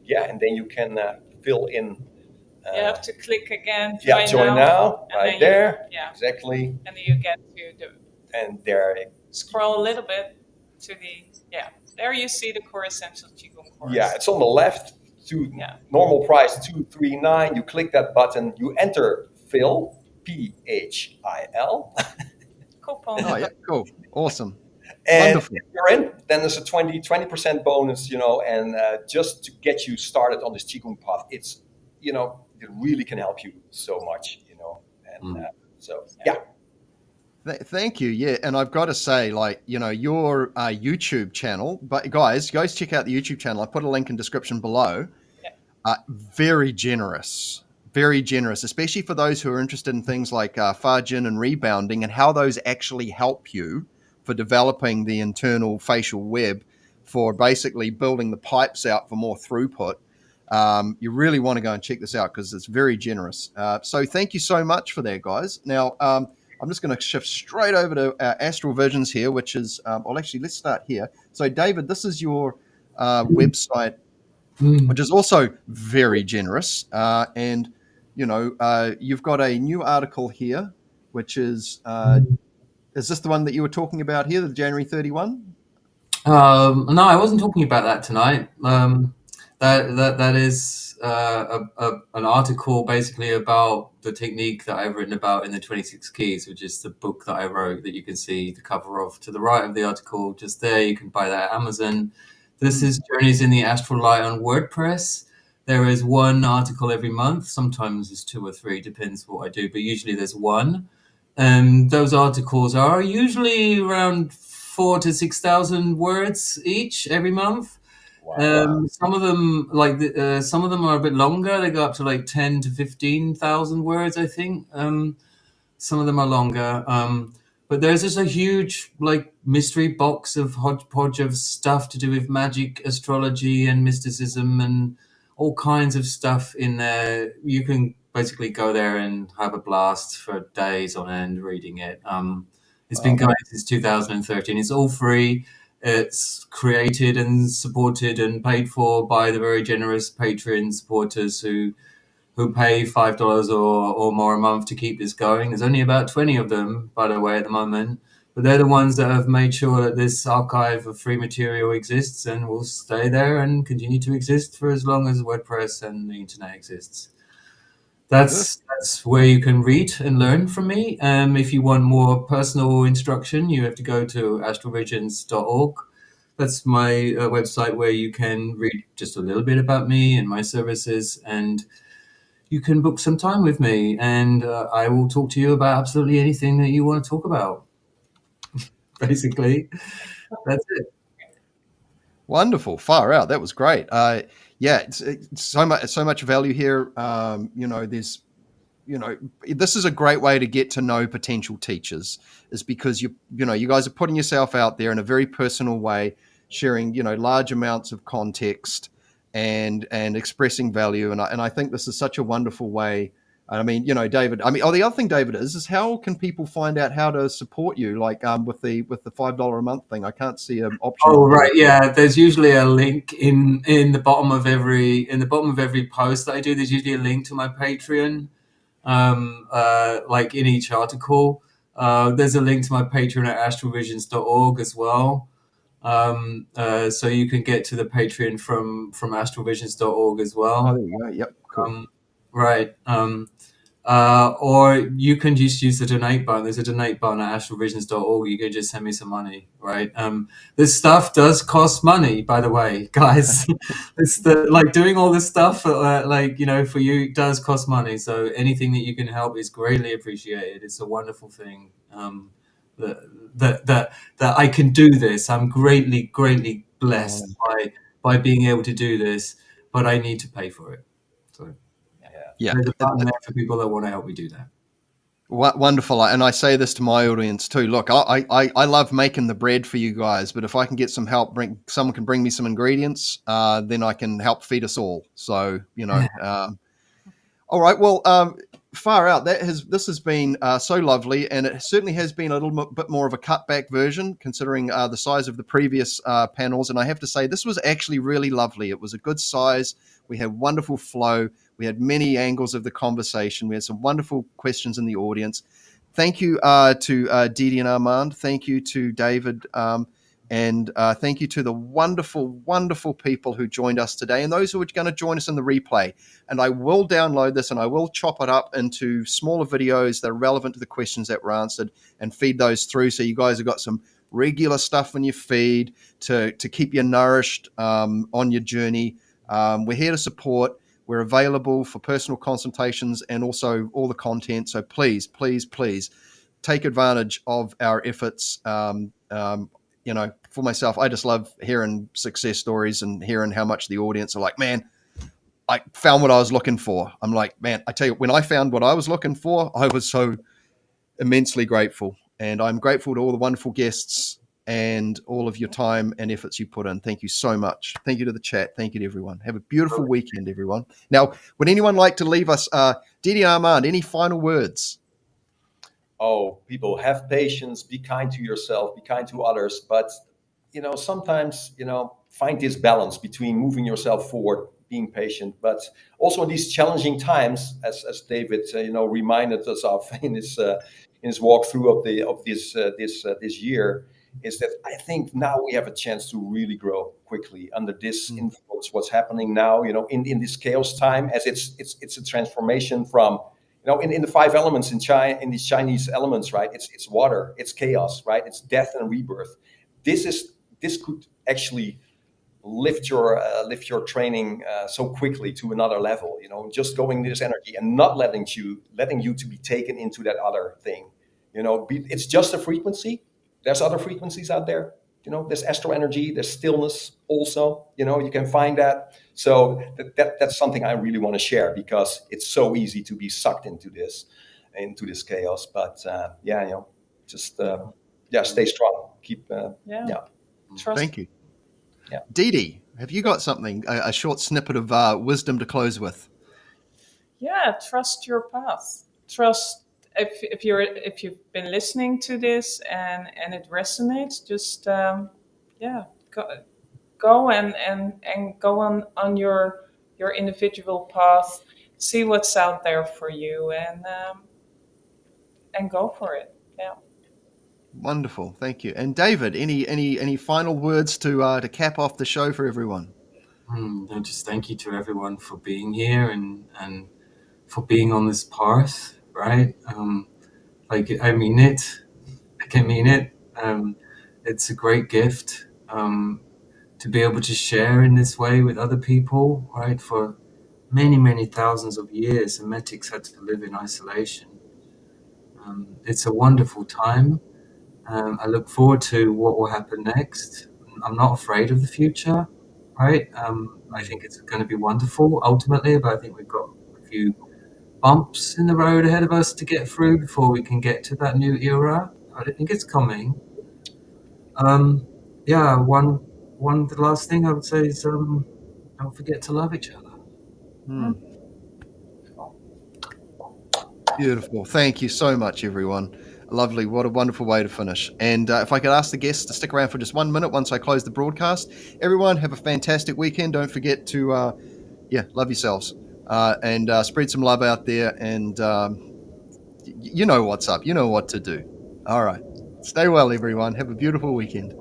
and then you can fill in. You have to click again, Join now, and right then there. yeah, Exactly. and then you get to the And there. scroll a little bit to the there you see the core essential Qigong course. Yeah, it's on the left. Normal price 239. You click that button. You enter Phil, PHIL. Coupon. Oh, yeah, cool. Awesome. And Wonderful. if you're in, then there's a 20% bonus, and just to get you started on this Qigong path, it's, it really can help you so much, and so, yeah. Thank you. Yeah. And I've got to say, like, your YouTube channel, but guys, check out the YouTube channel. I put a link in description below. Very generous, especially for those who are interested in things like Fajin and rebounding and how those actually help you for developing the internal facial web for basically building the pipes out for more throughput. You really want to go and check this out because it's very generous. So thank you so much for that, guys. Now, I'm just going to shift straight over to Astral Visions here, which is, let's start here. So, David, this is your website, which is also very generous. And, you've got a new article here, which is this the one that you were talking about here, the January 31? No, I wasn't talking about that tonight. That is an article basically about the technique that I've written about in the 26 Keys, which is the book that I wrote that you can see the cover of to the right of the article. Just there, you can buy that at Amazon. This is Journeys in the Astral Light on WordPress. There is one article every month. Sometimes it's 2 or 3, depends what I do, but usually there's one. Those articles are usually around 4,000 to 6,000 words each every month. Wow. Some of them, some of them are a bit longer. They go up to like 10 to 15,000 words, I think. Some of them are longer. But there's just a huge mystery box of hodgepodge of stuff to do with magic, astrology, and mysticism, and all kinds of stuff in there. You can basically go there and have a blast for days on end reading it. It's been going since 2013. It's all free. It's created and supported and paid for by the very generous Patreon supporters who pay $5 or more a month to keep this going. There's only about 20 of them, by the way, at the moment. But they're the ones that have made sure that this archive of free material exists and will stay there and continue to exist for as long as WordPress and the internet exists. That's where you can read and learn from me. If you want more personal instruction, you have to go to astralvisions.org. That's my website where you can read just a little bit about me and my services, and you can book some time with me, and I will talk to you about absolutely anything that you want to talk about. Basically, that's it. Wonderful, far out. That was great. It's so much value here. There's, this is a great way to get to know potential teachers, is because you guys are putting yourself out there in a very personal way, sharing large amounts of context and expressing value. And I think this is such a wonderful way. I mean, David. The other thing, David, is how can people find out how to support you? Like with the $5 a month thing, I can't see an option. Oh right, yeah. There's usually a link in the bottom of every post that I do. There's usually a link to my Patreon, like in each article. There's a link to my Patreon at astralvisions.org as well. So you can get to the Patreon from astralvisions.org as well. Oh, there you go. Yep, cool. Right. Or you can just use the donate button. There's a donate button at astralvisions.org. You can just send me some money, right? This stuff does cost money, by the way, guys. It's doing all this stuff, for you does cost money. So anything that you can help is greatly appreciated. It's a wonderful thing. That I can do this. I'm greatly blessed by being able to do this, but I need to pay for it. So yeah, there's a button there for people that want to help me do that. Wonderful. And I say this to my audience too. Look, I love making the bread for you guys, but if I can get some help, someone can bring me some ingredients, then I can help feed us all. So, all right. Well, far out. This has been so lovely, and it certainly has been a little bit more of a cutback version, considering the size of the previous panels. And I have to say, this was actually really lovely. It was a good size. We had wonderful flow. We had many angles of the conversation. We had some wonderful questions in the audience. Thank you to Didi and Armand. Thank you to David. And thank you to the wonderful, wonderful people who joined us today and those who are going to join us in the replay. And I will download this and I will chop it up into smaller videos that are relevant to the questions that were answered and feed those through. So you guys have got some regular stuff in your feed to keep you nourished on your journey. We're here to support. We're available for personal consultations and also all the content. So please, please, please take advantage of our efforts. For myself, I just love hearing success stories and hearing how much the audience are like, man, I found what I was looking for. I'm like, man, I tell you, when I found what I was looking for, I was so immensely grateful. And I'm grateful to all the wonderful guests and all of your time and efforts you put in. Thank you so much. Thank you to the chat. Thank you to everyone. Have a beautiful weekend, everyone. Now, would anyone like to leave us? Didi Armand, any final words? Oh, people, have patience, be kind to yourself, be kind to others. But, sometimes, find this balance between moving yourself forward, being patient, but also in these challenging times, as David, reminded us of in his walkthrough of this year, is that I think now we have a chance to really grow quickly under this influence. What's happening now, in this chaos time, as it's a transformation from, in the five elements in these Chinese elements, right? It's water, it's chaos, right? It's death and rebirth. This could actually lift your training so quickly to another level. Just going this energy and not letting you to be taken into that other thing. It's just a frequency. There's other frequencies out there. There's astral energy. There's stillness also. You can find that. So that's something I really want to share because it's so easy to be sucked into this chaos. But just stay strong. Keep Trust. Thank you. Yeah. Didi, have you got something, a short snippet of wisdom to close with? Yeah, trust your path. Trust if you've been listening to this and it resonates, just go and go on your individual path. See what's out there for you and go for it. Yeah. Wonderful, thank you. And David, any final words to cap off the show for everyone? No, just thank you to everyone for being here and for being on this path, right? I mean it. I can mean it. It's a great gift to be able to share in this way with other people, right? For many, many thousands of years, Hermetics had to live in isolation. It's a wonderful time. I look forward to what will happen next. I'm not afraid of the future, right? I think it's going to be wonderful ultimately, but I think we've got a few bumps in the road ahead of us to get through before we can get to that new era. I think it's coming. The last thing I would say is don't forget to love each other. Beautiful. Thank you so much, everyone. Lovely. What a wonderful way to finish. And if I could ask the guests to stick around for just 1 minute once I close the broadcast. Everyone, have a fantastic weekend. Don't forget to, love yourselves and spread some love out there. And you know what's up. You know what to do. All right. Stay well, everyone. Have a beautiful weekend.